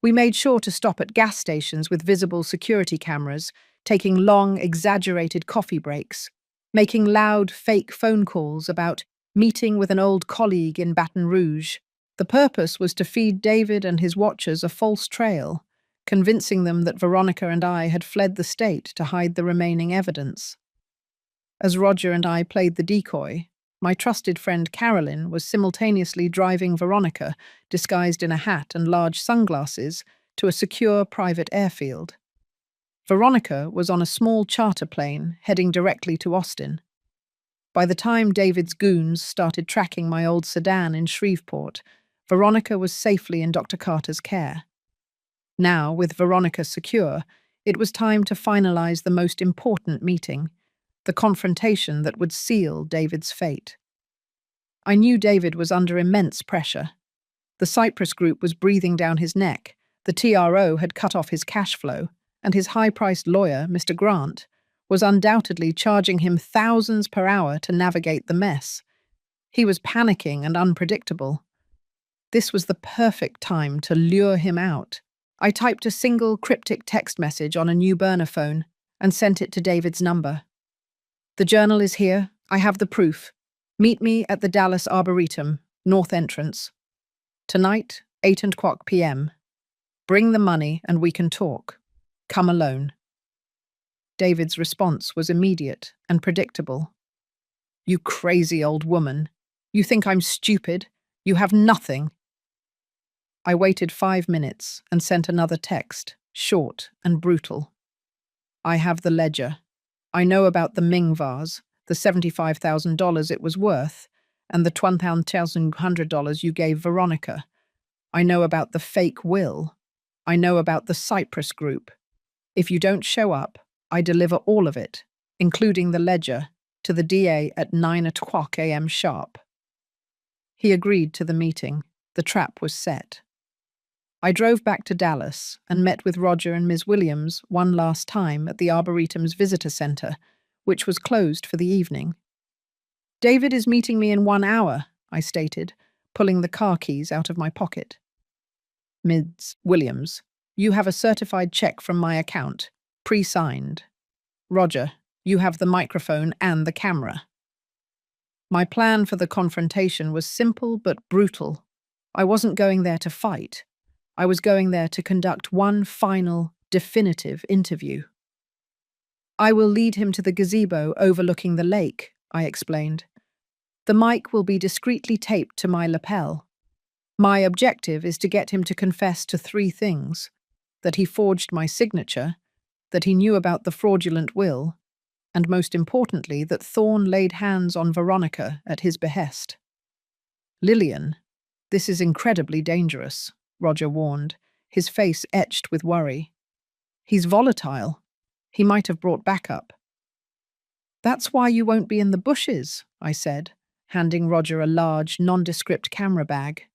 We made sure to stop at gas stations with visible security cameras, taking long, exaggerated coffee breaks, making loud, fake phone calls about meeting with an old colleague in Baton Rouge. The purpose was to feed David and his watchers a false trail, convincing them that Veronica and I had fled the state to hide the remaining evidence. As Roger and I played the decoy, my trusted friend Carolyn was simultaneously driving Veronica, disguised in a hat and large sunglasses, to a secure private airfield. Veronica was on a small charter plane heading directly to Austin. By the time David's goons started tracking my old sedan in Shreveport, Veronica was safely in Dr. Carter's care. Now, with Veronica secure, it was time to finalize the most important meeting, the confrontation that would seal David's fate. I knew David was under immense pressure. The Cypress Group was breathing down his neck, the TRO had cut off his cash flow, and his high-priced lawyer, Mr. Grant, was undoubtedly charging him thousands per hour to navigate the mess. He was panicking and unpredictable. This was the perfect time to lure him out. I typed a single cryptic text message on a new burner phone and sent it to David's number. "The journal is here. I have the proof. Meet me at the Dallas Arboretum, north entrance. Tonight, 8:00 p.m. Bring the money and we can talk. Come alone." David's response was immediate and predictable. "You crazy old woman. You think I'm stupid? You have nothing." I waited 5 minutes and sent another text, short and brutal. "I have the ledger. I know about the Ming vase, the $75,000 it was worth, and the $1,100 you gave Veronica. I know about the fake will. I know about the Cypress Group. If you don't show up, I deliver all of it, including the ledger, to the DA at 9:00 a.m. sharp." He agreed to the meeting. The trap was set. I drove back to Dallas and met with Roger and Ms. Williams one last time at the Arboretum's visitor center, which was closed for the evening. "David is meeting me in 1 hour," I stated, pulling the car keys out of my pocket. "Ms. Williams, you have a certified check from my account, pre-signed. Roger, you have the microphone and the camera." My plan for the confrontation was simple but brutal. I wasn't going there to fight. I was going there to conduct one final, definitive interview. "I will lead him to the gazebo overlooking the lake," I explained. "The mic will be discreetly taped to my lapel. My objective is to get him to confess to 3 things: that he forged my signature, that he knew about the fraudulent will, and most importantly, that Thorne laid hands on Veronica at his behest." "Lillian, this is incredibly dangerous," Roger warned, his face etched with worry. "He's volatile. He might have brought backup." "That's why you won't be in the bushes," I said, handing Roger a large, nondescript camera bag.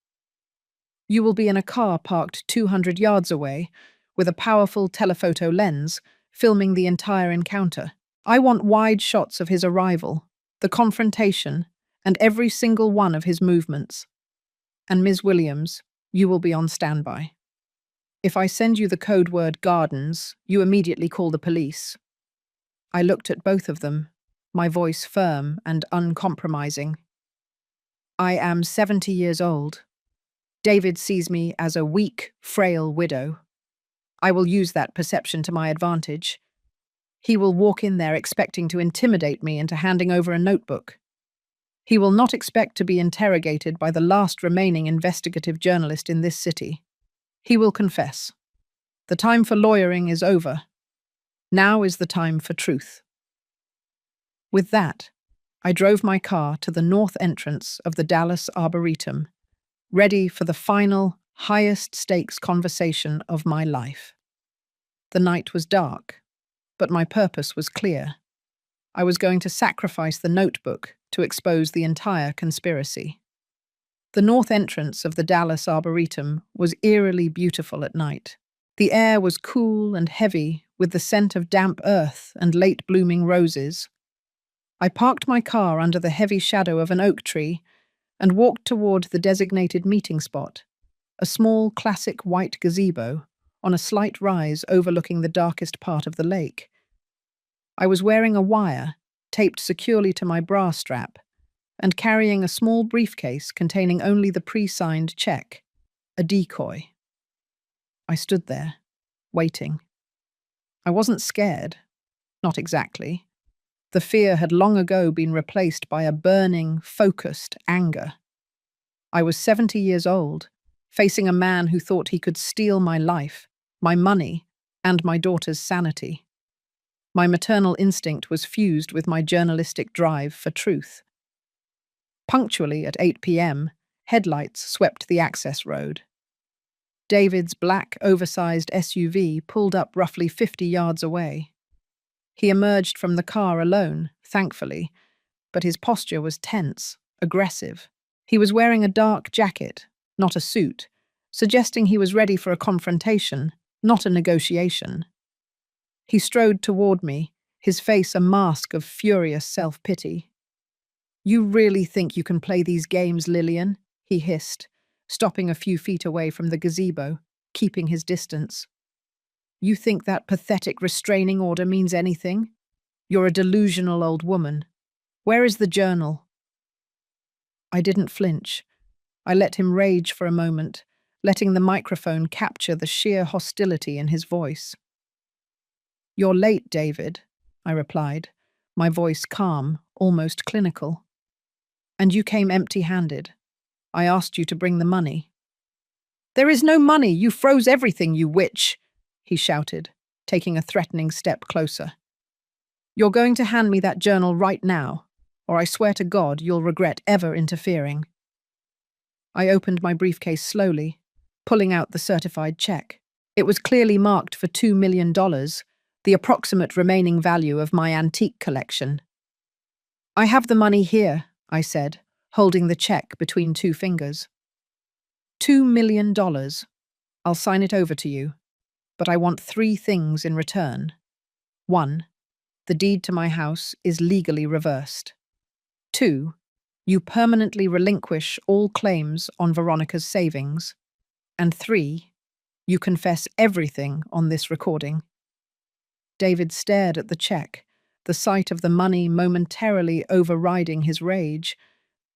"You will be in a car parked 200 yards away, with a powerful telephoto lens, filming the entire encounter. I want wide shots of his arrival, the confrontation, and every single one of his movements. And Ms. Williams, you will be on standby. If I send you the code word gardens, you immediately call the police." I looked at both of them, my voice firm and uncompromising. "I am 70 years old. David sees me as a weak, frail widow. I will use that perception to my advantage. He will walk in there expecting to intimidate me into handing over a notebook. He will not expect to be interrogated by the last remaining investigative journalist in this city. He will confess. The time for lawyering is over. Now is the time for truth. With that, I drove my car to the north entrance of the Dallas Arboretum, ready for the final, highest-stakes conversation of my life. The night was dark, but my purpose was clear. I was going to sacrifice the notebook to expose the entire conspiracy. The north entrance of the Dallas Arboretum was eerily beautiful at night. The air was cool and heavy, with the scent of damp earth and late-blooming roses. I parked my car under the heavy shadow of an oak tree and walked toward the designated meeting spot, a small, classic white gazebo on a slight rise overlooking the darkest part of the lake. I was wearing a wire taped securely to my bra strap and carrying a small briefcase containing only the pre-signed check, a decoy. I stood there, waiting. I wasn't scared, not exactly. The fear had long ago been replaced by a burning, focused anger. I was 70 years old, facing a man who thought he could steal my life, my money, and my daughter's sanity. My maternal instinct was fused with my journalistic drive for truth. Punctually at 8 p.m., headlights swept the access road. David's black, oversized SUV pulled up roughly 50 yards away. He emerged from the car alone, thankfully, but his posture was tense, aggressive. He was wearing a dark jacket, not a suit, suggesting he was ready for a confrontation, not a negotiation. He strode toward me, his face a mask of furious self-pity. "You really think you can play these games, Lillian?" he hissed, stopping a few feet away from the gazebo, keeping his distance. "You think that pathetic restraining order means anything? You're a delusional old woman. Where is the journal?" I didn't flinch. I let him rage for a moment, letting the microphone capture the sheer hostility in his voice. "You're late, David," I replied, my voice calm, almost clinical. "And you came empty-handed. I asked you to bring the money." "There is no money! You froze everything, you witch!" he shouted, taking a threatening step closer. "You're going to hand me that journal right now, or I swear to God you'll regret ever interfering." I opened my briefcase slowly, pulling out the certified check. It was clearly marked for $2 million, the approximate remaining value of my antique collection. "I have the money here," I said, holding the check between two fingers. $2 million. I'll sign it over to you, but I want 3 things in return. 1. The deed to my house is legally reversed. 2. You permanently relinquish all claims on Veronica's savings. And 3. You confess everything on this recording. David stared at the check, the sight of the money momentarily overriding his rage.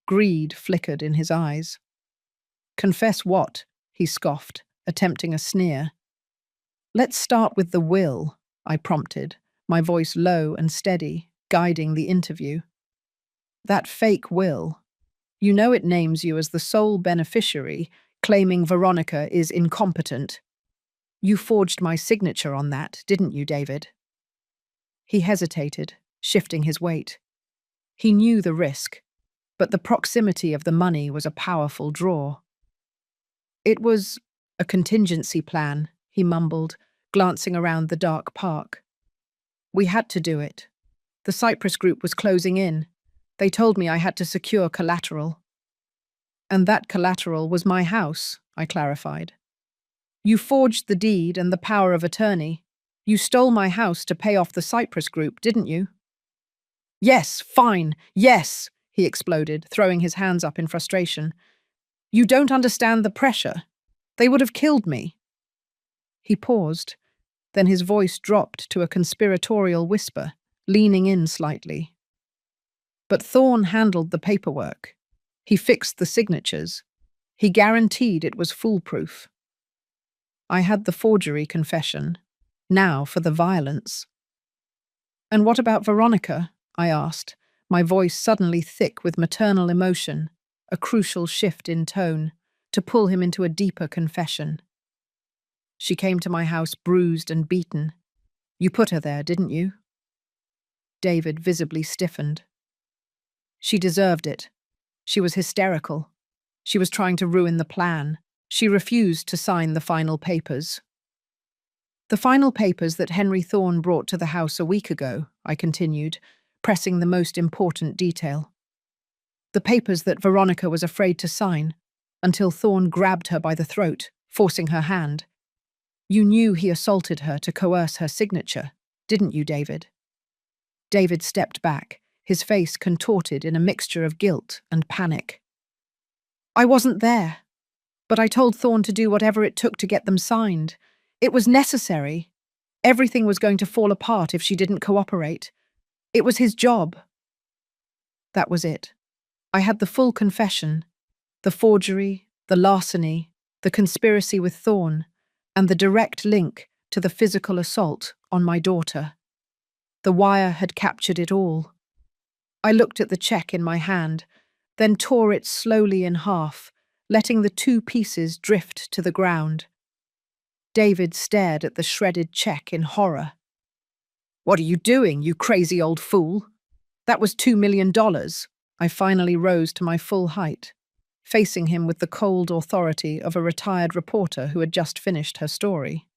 Greed flickered in his eyes. "Confess what?" he scoffed, attempting a sneer. "Let's start with the will," I prompted, my voice low and steady, guiding the interview. "That fake will. You know it names you as the sole beneficiary, claiming Veronica is incompetent. You forged my signature on that, didn't you, David?" He hesitated, shifting his weight. He knew the risk, but the proximity of the money was a powerful draw. "It was a contingency plan," he mumbled, glancing around the dark park. "We had to do it. The Cypress Group was closing in. They told me I had to secure collateral." "And that collateral was my house," I clarified. "You forged the deed and the power of attorney. You stole my house to pay off the Cypress Group, didn't you?" "Yes, fine, yes!" he exploded, throwing his hands up in frustration. "You don't understand the pressure. They would have killed me." He paused, then his voice dropped to a conspiratorial whisper, leaning in slightly. "But Thorne handled the paperwork. He fixed the signatures. He guaranteed it was foolproof." I had the forgery confession. Now for the violence. And what about Veronica? I asked, my voice suddenly thick with maternal emotion, a crucial shift in tone, to pull him into a deeper confession. She came to my house bruised and beaten. You put her there, didn't you? David visibly stiffened. She deserved it. She was hysterical. She was trying to ruin the plan. She refused to sign the final papers. The final papers that Henry Thorne brought to the house a week ago, I continued, pressing the most important detail. The papers that Veronica was afraid to sign, until Thorne grabbed her by the throat, forcing her hand. You knew he assaulted her to coerce her signature, didn't you, David? David stepped back, his face contorted in a mixture of guilt and panic. I wasn't there, but I told Thorne to do whatever it took to get them signed. It was necessary. Everything was going to fall apart if she didn't cooperate. It was his job. That was it. I had the full confession, the forgery, the larceny, the conspiracy with Thorne, and the direct link to the physical assault on my daughter. The wire had captured it all. I looked at the check in my hand, then tore it slowly in half, letting the two pieces drift to the ground. David stared at the shredded check in horror. What are you doing, you crazy old fool? That was $2 million. I finally rose to my full height, facing him with the cold authority of a retired reporter who had just finished her story.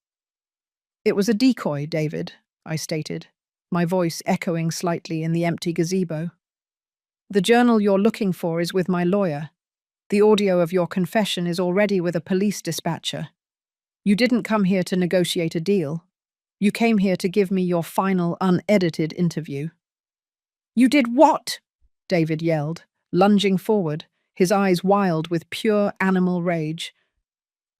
It was a decoy, David, I stated, my voice echoing slightly in the empty gazebo. The journal you're looking for is with my lawyer. The audio of your confession is already with a police dispatcher. You didn't come here to negotiate a deal. You came here to give me your final, unedited interview. You did what? David yelled, lunging forward, his eyes wild with pure animal rage.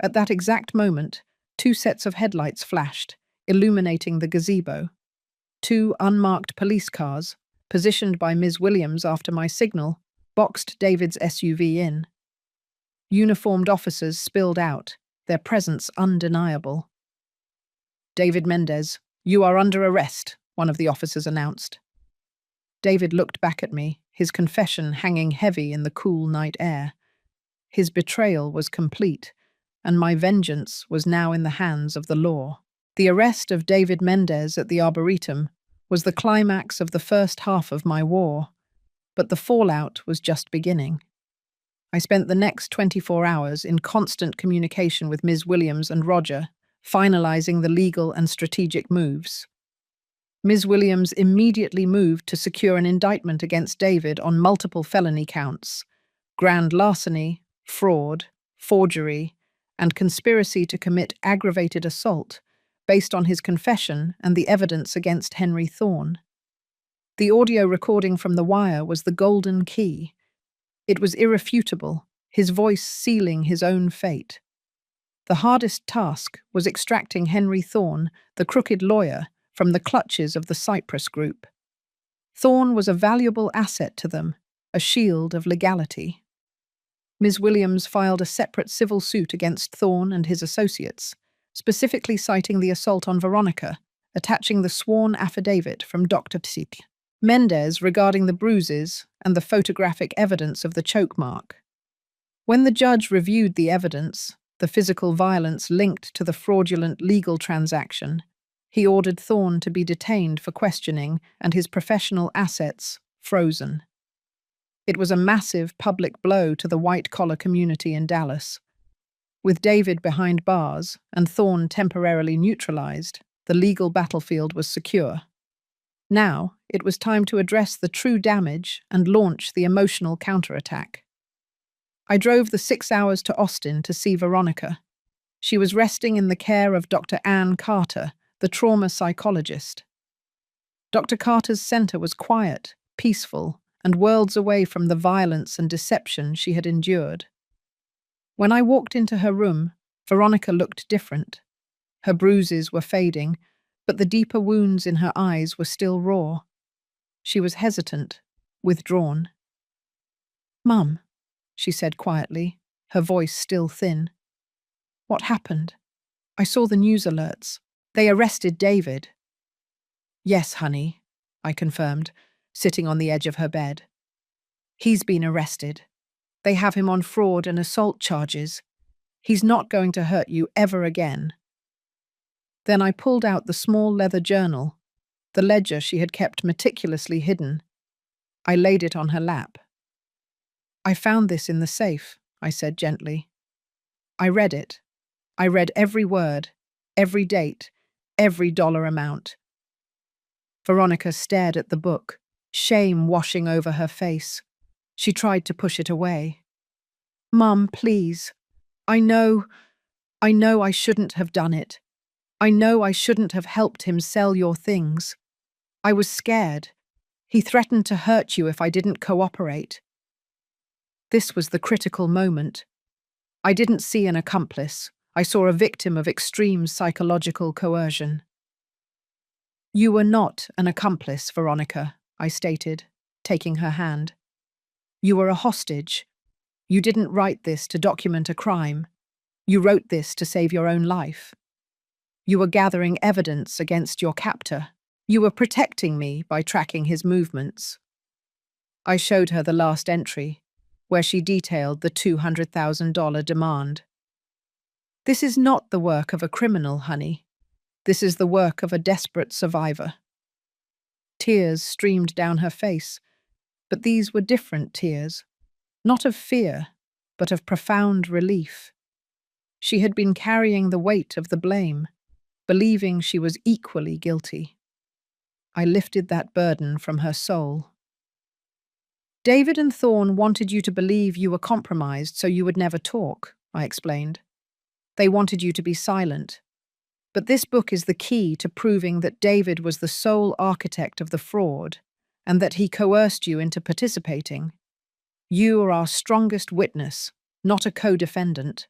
At that exact moment, two sets of headlights flashed, illuminating the gazebo. Two unmarked police cars, positioned by Ms. Williams after my signal, boxed David's SUV in. Uniformed officers spilled out, their presence undeniable. David Mendez, you are under arrest, one of the officers announced. David looked back at me, his confession hanging heavy in the cool night air. His betrayal was complete, and my vengeance was now in the hands of the law. The arrest of David Mendez at the Arboretum was the climax of the first half of my war, but the fallout was just beginning. I spent the next 24 hours in constant communication with Ms. Williams and Roger, finalizing the legal and strategic moves. Ms. Williams immediately moved to secure an indictment against David on multiple felony counts: grand larceny, fraud, forgery, and conspiracy to commit aggravated assault, based on his confession and the evidence against Henry Thorne. The audio recording from the wire was the golden key. It was irrefutable, his voice sealing his own fate. The hardest task was extracting Henry Thorne, the crooked lawyer, from the clutches of the Cyprus Group. Thorne was a valuable asset to them, a shield of legality. Ms. Williams filed a separate civil suit against Thorne and his associates, specifically citing the assault on Veronica, attaching the sworn affidavit from Dr. Mendez regarding the bruises and the photographic evidence of the choke mark. When the judge reviewed the evidence, the physical violence linked to the fraudulent legal transaction, he ordered Thorne to be detained for questioning and his professional assets frozen. It was a massive public blow to the white-collar community in Dallas. With David behind bars and Thorne temporarily neutralized, the legal battlefield was secure. Now, it was time to address the true damage and launch the emotional counterattack. I drove the 6 hours to Austin to see Veronica. She was resting in the care of Dr. Ann Carter, the trauma psychologist. Dr. Carter's center was quiet, peaceful, and worlds away from the violence and deception she had endured. When I walked into her room, Veronica looked different. Her bruises were fading, but the deeper wounds in her eyes were still raw. She was hesitant, withdrawn. "Mum," she said quietly, her voice still thin. "What happened?" I saw the news alerts. They arrested David. Yes, honey, I confirmed, sitting on the edge of her bed. He's been arrested. They have him on fraud and assault charges. He's not going to hurt you ever again. Then I pulled out the small leather journal, the ledger she had kept meticulously hidden. I laid it on her lap. I found this in the safe, I said gently. I read it. I read every word, every date, every dollar amount. Veronica stared at the book, shame washing over her face. She tried to push it away. Mum, please. I know I shouldn't have done it. I know I shouldn't have helped him sell your things. I was scared. He threatened to hurt you if I didn't cooperate. This was the critical moment. I didn't see an accomplice. I saw a victim of extreme psychological coercion. You were not an accomplice, Veronica, I stated, taking her hand. You were a hostage. You didn't write this to document a crime. You wrote this to save your own life. You were gathering evidence against your captor. You were protecting me by tracking his movements. I showed her the last entry, where she detailed the $200,000 demand. This is not the work of a criminal, honey. This is the work of a desperate survivor. Tears streamed down her face, but these were different tears, not of fear, but of profound relief. She had been carrying the weight of the blame, believing she was equally guilty. I lifted that burden from her soul. David and Thorne wanted you to believe you were compromised so you would never talk, I explained. They wanted you to be silent. But this book is the key to proving that David was the sole architect of the fraud and that he coerced you into participating. You are our strongest witness, not a co-defendant.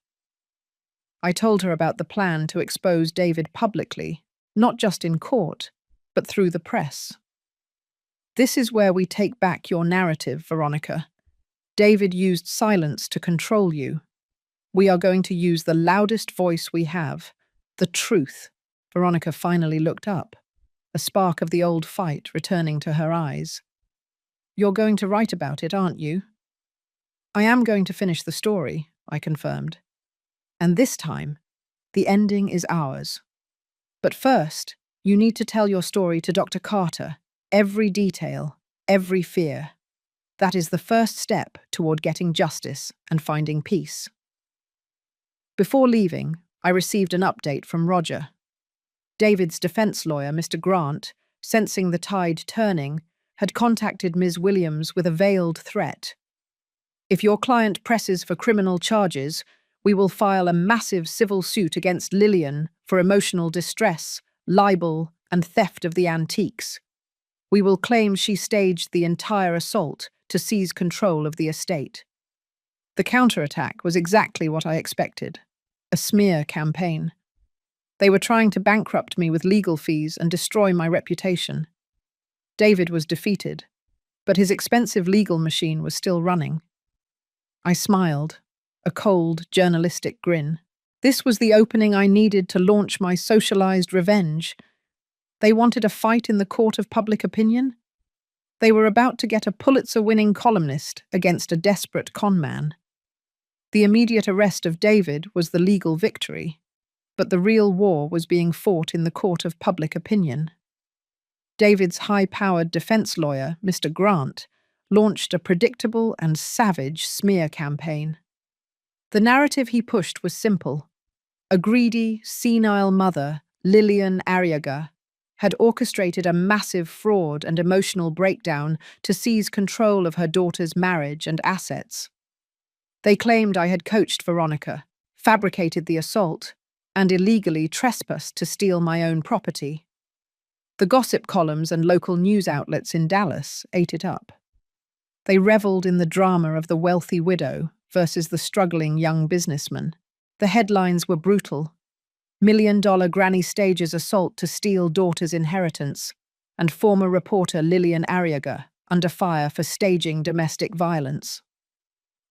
I told her about the plan to expose David publicly, not just in court, but through the press. This is where we take back your narrative, Veronica. David used silence to control you. We are going to use the loudest voice we have, the truth. Veronica finally looked up, a spark of the old fight returning to her eyes. You're going to write about it, aren't you? I am going to finish the story, I confirmed. And this time, the ending is ours. But first, you need to tell your story to Dr. Carter, every detail, every fear. That is the first step toward getting justice and finding peace. Before leaving, I received an update from Roger. David's defense lawyer, Mr. Grant, sensing the tide turning, had contacted Ms. Williams with a veiled threat. If your client presses for criminal charges, we will file a massive civil suit against Lillian for emotional distress, libel, and theft of the antiques. We will claim she staged the entire assault to seize control of the estate. The counterattack was exactly what I expected, a smear campaign. They were trying to bankrupt me with legal fees and destroy my reputation. David was defeated, but his expensive legal machine was still running. I smiled, a cold, journalistic grin. This was the opening I needed to launch my socialized revenge. They wanted a fight in the court of public opinion. They were about to get a Pulitzer-winning columnist against a desperate conman. The immediate arrest of David was the legal victory, but the real war was being fought in the court of public opinion. David's high-powered defense lawyer, Mr. Grant, launched a predictable and savage smear campaign. The narrative he pushed was simple. A greedy, senile mother, Lillian Arriaga, had orchestrated a massive fraud and emotional breakdown to seize control of her daughter's marriage and assets. They claimed I had coached Veronica, fabricated the assault, and illegally trespassed to steal my own property. The gossip columns and local news outlets in Dallas ate it up. They reveled in the drama of the wealthy widow versus the struggling young businessman. The headlines were brutal. $1 million granny stages assault to steal daughter's inheritance, and former reporter Lillian Arriaga under fire for staging domestic violence.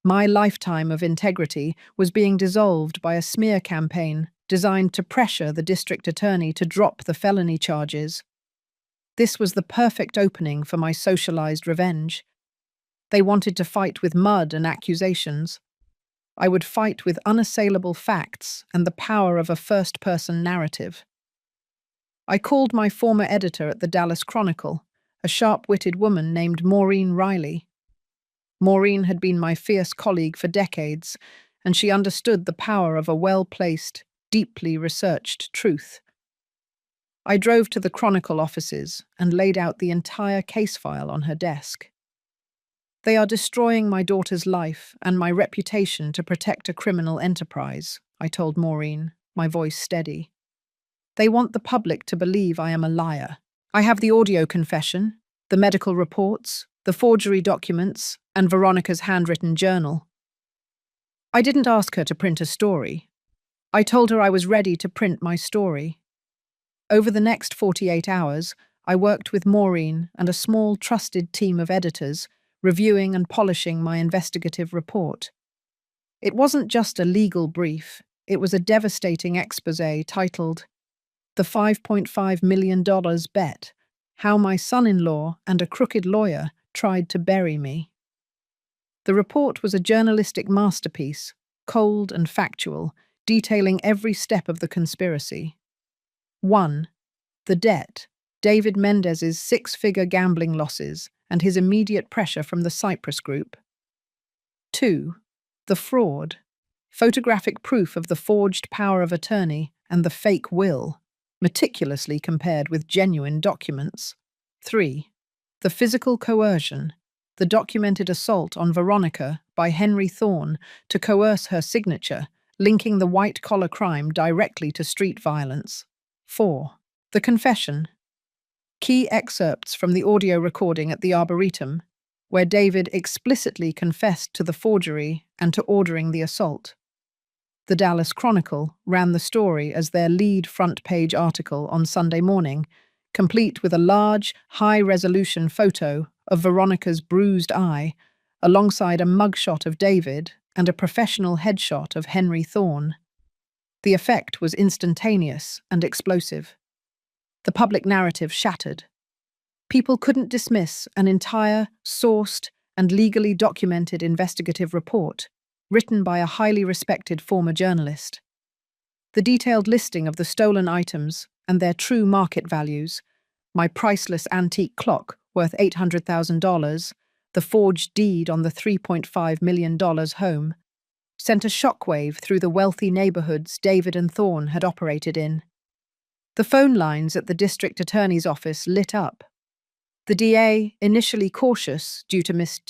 My lifetime of integrity was being dissolved by a smear campaign designed to pressure the district attorney to drop the felony charges. This was the perfect opening for my socialized revenge. They wanted to fight with mud and accusations. I would fight with unassailable facts and the power of a first-person narrative. I called my former editor at the Dallas Chronicle, a sharp-witted woman named Maureen Riley. Maureen had been my fierce colleague for decades, and she understood the power of a well-placed, deeply researched truth. I drove to the Chronicle offices and laid out the entire case file on her desk. "They are destroying my daughter's life and my reputation to protect a criminal enterprise," I told Maureen, my voice steady. "They want the public to believe I am a liar. I have the audio confession, the medical reports, the forgery documents, and Veronica's handwritten journal." I didn't ask her to print a story. I told her I was ready to print my story. Over the next 48 hours, I worked with Maureen and a small, trusted team of editors, reviewing and polishing my investigative report. It wasn't just a legal brief, it was a devastating exposé titled "The $5.5 million Bet: How My Son-in-Law and a Crooked Lawyer Tried to Bury Me." The report was a journalistic masterpiece, cold and factual, detailing every step of the conspiracy. 1. The debt, David Mendez's six-figure gambling losses and his immediate pressure from the Cyprus Group. 2. The fraud, photographic proof of the forged power of attorney and the fake will, meticulously compared with genuine documents. 3. The physical coercion, the documented assault on Veronica by Henry Thorne to coerce her signature, linking the white-collar crime directly to street violence. 4. The confession, key excerpts from the audio recording at the Arboretum, where David explicitly confessed to the forgery and to ordering the assault. The Dallas Chronicle ran the story as their lead front-page article on Sunday morning, complete with a large, high-resolution photo of Veronica's bruised eye, alongside a mugshot of David and a professional headshot of Henry Thorne. The effect was instantaneous and explosive. The public narrative shattered. People couldn't dismiss an entire, sourced, and legally documented investigative report, written by a highly respected former journalist. The detailed listing of the stolen items and their true market values, my priceless antique clock worth $800,000, the forged deed on the $3.5 million home, sent a shockwave through the wealthy neighborhoods David and Thorne had operated in. The phone lines at the district attorney's office lit up. The DA, initially cautious due to Miss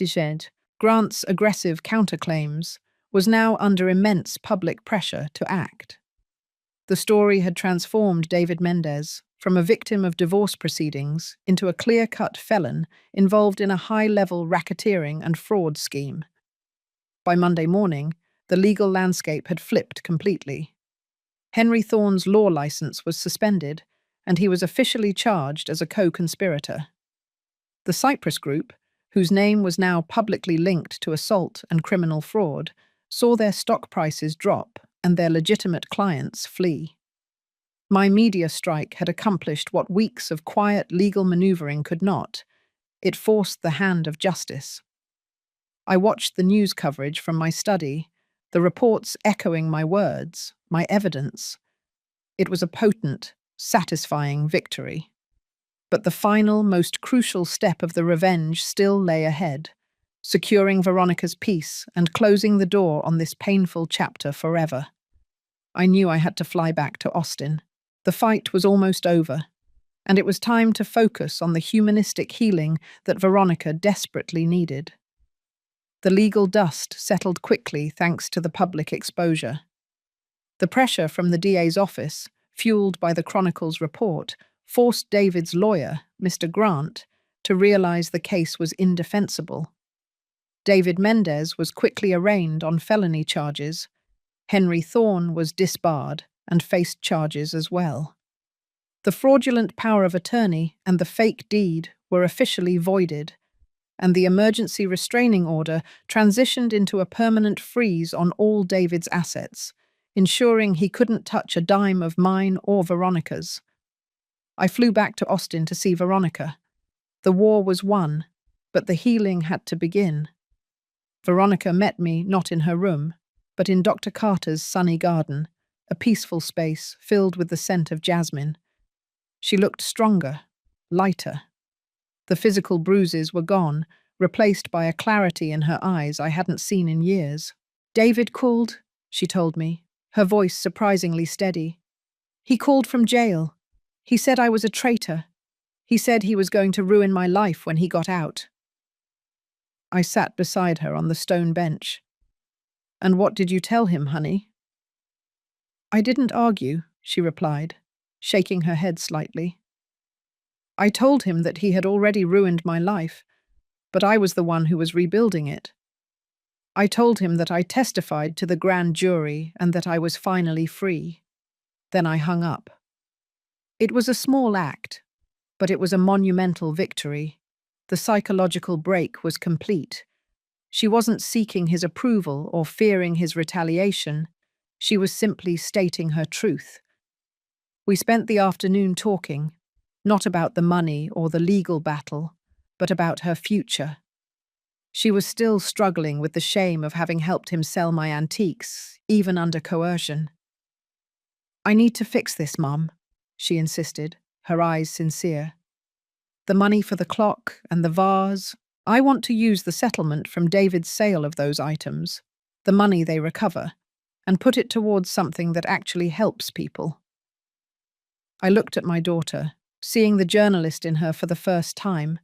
Grant's aggressive counterclaims, was now under immense public pressure to act. The story had transformed David Mendez from a victim of divorce proceedings into a clear-cut felon involved in a high-level racketeering and fraud scheme. By Monday morning, the legal landscape had flipped completely. Henry Thorne's law license was suspended, and he was officially charged as a co-conspirator. The Cyprus Group, whose name was now publicly linked to assault and criminal fraud, saw their stock prices drop and their legitimate clients flee. My media strike had accomplished what weeks of quiet legal maneuvering could not. It forced the hand of justice. I watched the news coverage from my study, the reports echoing my words, my evidence. It was a potent, satisfying victory. But the final, most crucial step of the revenge still lay ahead, securing Veronica's peace and closing the door on this painful chapter forever. I knew I had to fly back to Austin. The fight was almost over, and it was time to focus on the humanistic healing that Veronica desperately needed. The legal dust settled quickly thanks to the public exposure. The pressure from the DA's office, fueled by the Chronicle's report, forced David's lawyer, Mr. Grant, to realize the case was indefensible. David Mendez was quickly arraigned on felony charges. Henry Thorne was disbarred and faced charges as well. The fraudulent power of attorney and the fake deed were officially voided, and the emergency restraining order transitioned into a permanent freeze on all David's assets, ensuring he couldn't touch a dime of mine or Veronica's. I flew back to Austin to see Veronica. The war was won, but the healing had to begin. Veronica met me not in her room, but in Dr. Carter's sunny garden, a peaceful space filled with the scent of jasmine. She looked stronger, lighter. The physical bruises were gone, replaced by a clarity in her eyes I hadn't seen in years. "David called," she told me, her voice surprisingly steady. "He called from jail. He said I was a traitor. He said he was going to ruin my life when he got out." I sat beside her on the stone bench. "And what did you tell him, honey?" "I didn't argue," she replied, shaking her head slightly. "I told him that he had already ruined my life, but I was the one who was rebuilding it. I told him that I testified to the grand jury and that I was finally free. Then I hung up. It was a small act, but it was a monumental victory. The psychological break was complete. She wasn't seeking his approval or fearing his retaliation. She was simply stating her truth. We spent the afternoon talking, not about the money or the legal battle, but about her future. She was still struggling with the shame of having helped him sell my antiques, even under coercion. "I need to fix this, Mum," she insisted, her eyes sincere. "The money for the clock and the vase, I want to use the settlement from David's sale of those items, the money they recover, and put it towards something that actually helps people." I looked at my daughter, seeing the journalist in her for the first time,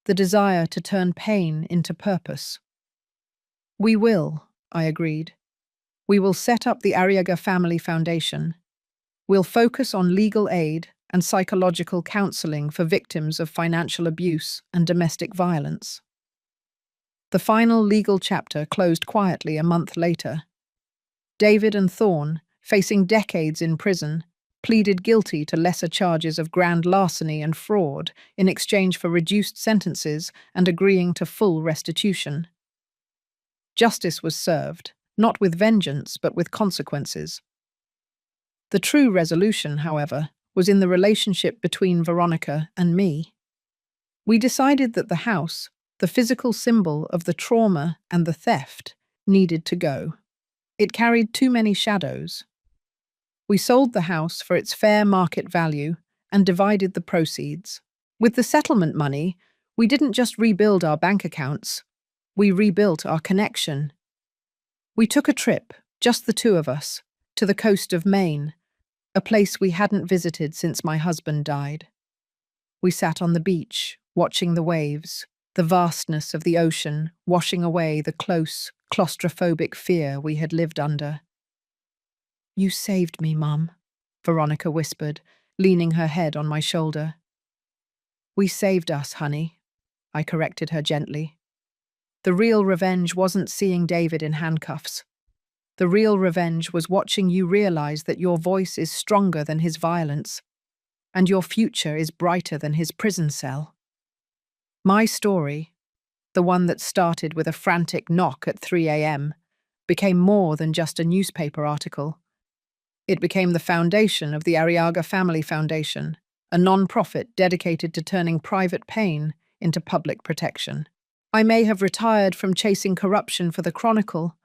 the desire to turn pain into purpose. "We will," I agreed. "We will set up the Arriaga Family Foundation. We'll focus on legal aid and psychological counseling for victims of financial abuse and domestic violence." The final legal chapter closed quietly a month later. David and Thorne, facing decades in prison, pleaded guilty to lesser charges of grand larceny and fraud in exchange for reduced sentences and agreeing to full restitution. Justice was served, not with vengeance but with consequences. The true resolution, however, was in the relationship between Veronica and me. We decided that the house, the physical symbol of the trauma and the theft, needed to go. It carried too many shadows. We sold the house for its fair market value and divided the proceeds. With the settlement money, we didn't just rebuild our bank accounts, we rebuilt our connection. We took a trip, just the two of us, to the coast of Maine, a place we hadn't visited since my husband died. We sat on the beach, watching the waves, the vastness of the ocean washing away the close, claustrophobic fear we had lived under. "You saved me, Mum," Veronica whispered, leaning her head on my shoulder. "We saved us, honey," I corrected her gently. The real revenge wasn't seeing David in handcuffs. The real revenge was watching you realize that your voice is stronger than his violence, and your future is brighter than his prison cell. My story, the one that started with a frantic knock at 3 a.m., became more than just a newspaper article. It became the foundation of the Arriaga Family Foundation, a non-profit dedicated to turning private pain into public protection. I may have retired from chasing corruption for the Chronicle,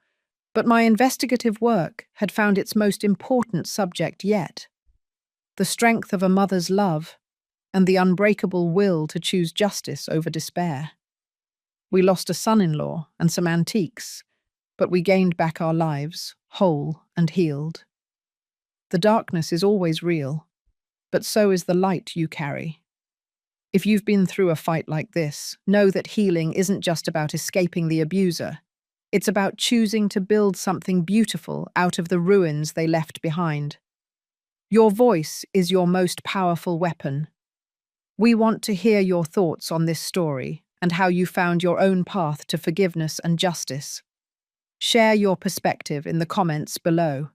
but my investigative work had found its most important subject yet: the strength of a mother's love and the unbreakable will to choose justice over despair. We lost a son-in-law and some antiques, but we gained back our lives, whole and healed. The darkness is always real, but so is the light you carry. If you've been through a fight like this, know that healing isn't just about escaping the abuser. It's about choosing to build something beautiful out of the ruins they left behind. Your voice is your most powerful weapon. We want to hear your thoughts on this story and how you found your own path to forgiveness and justice. Share your perspective in the comments below.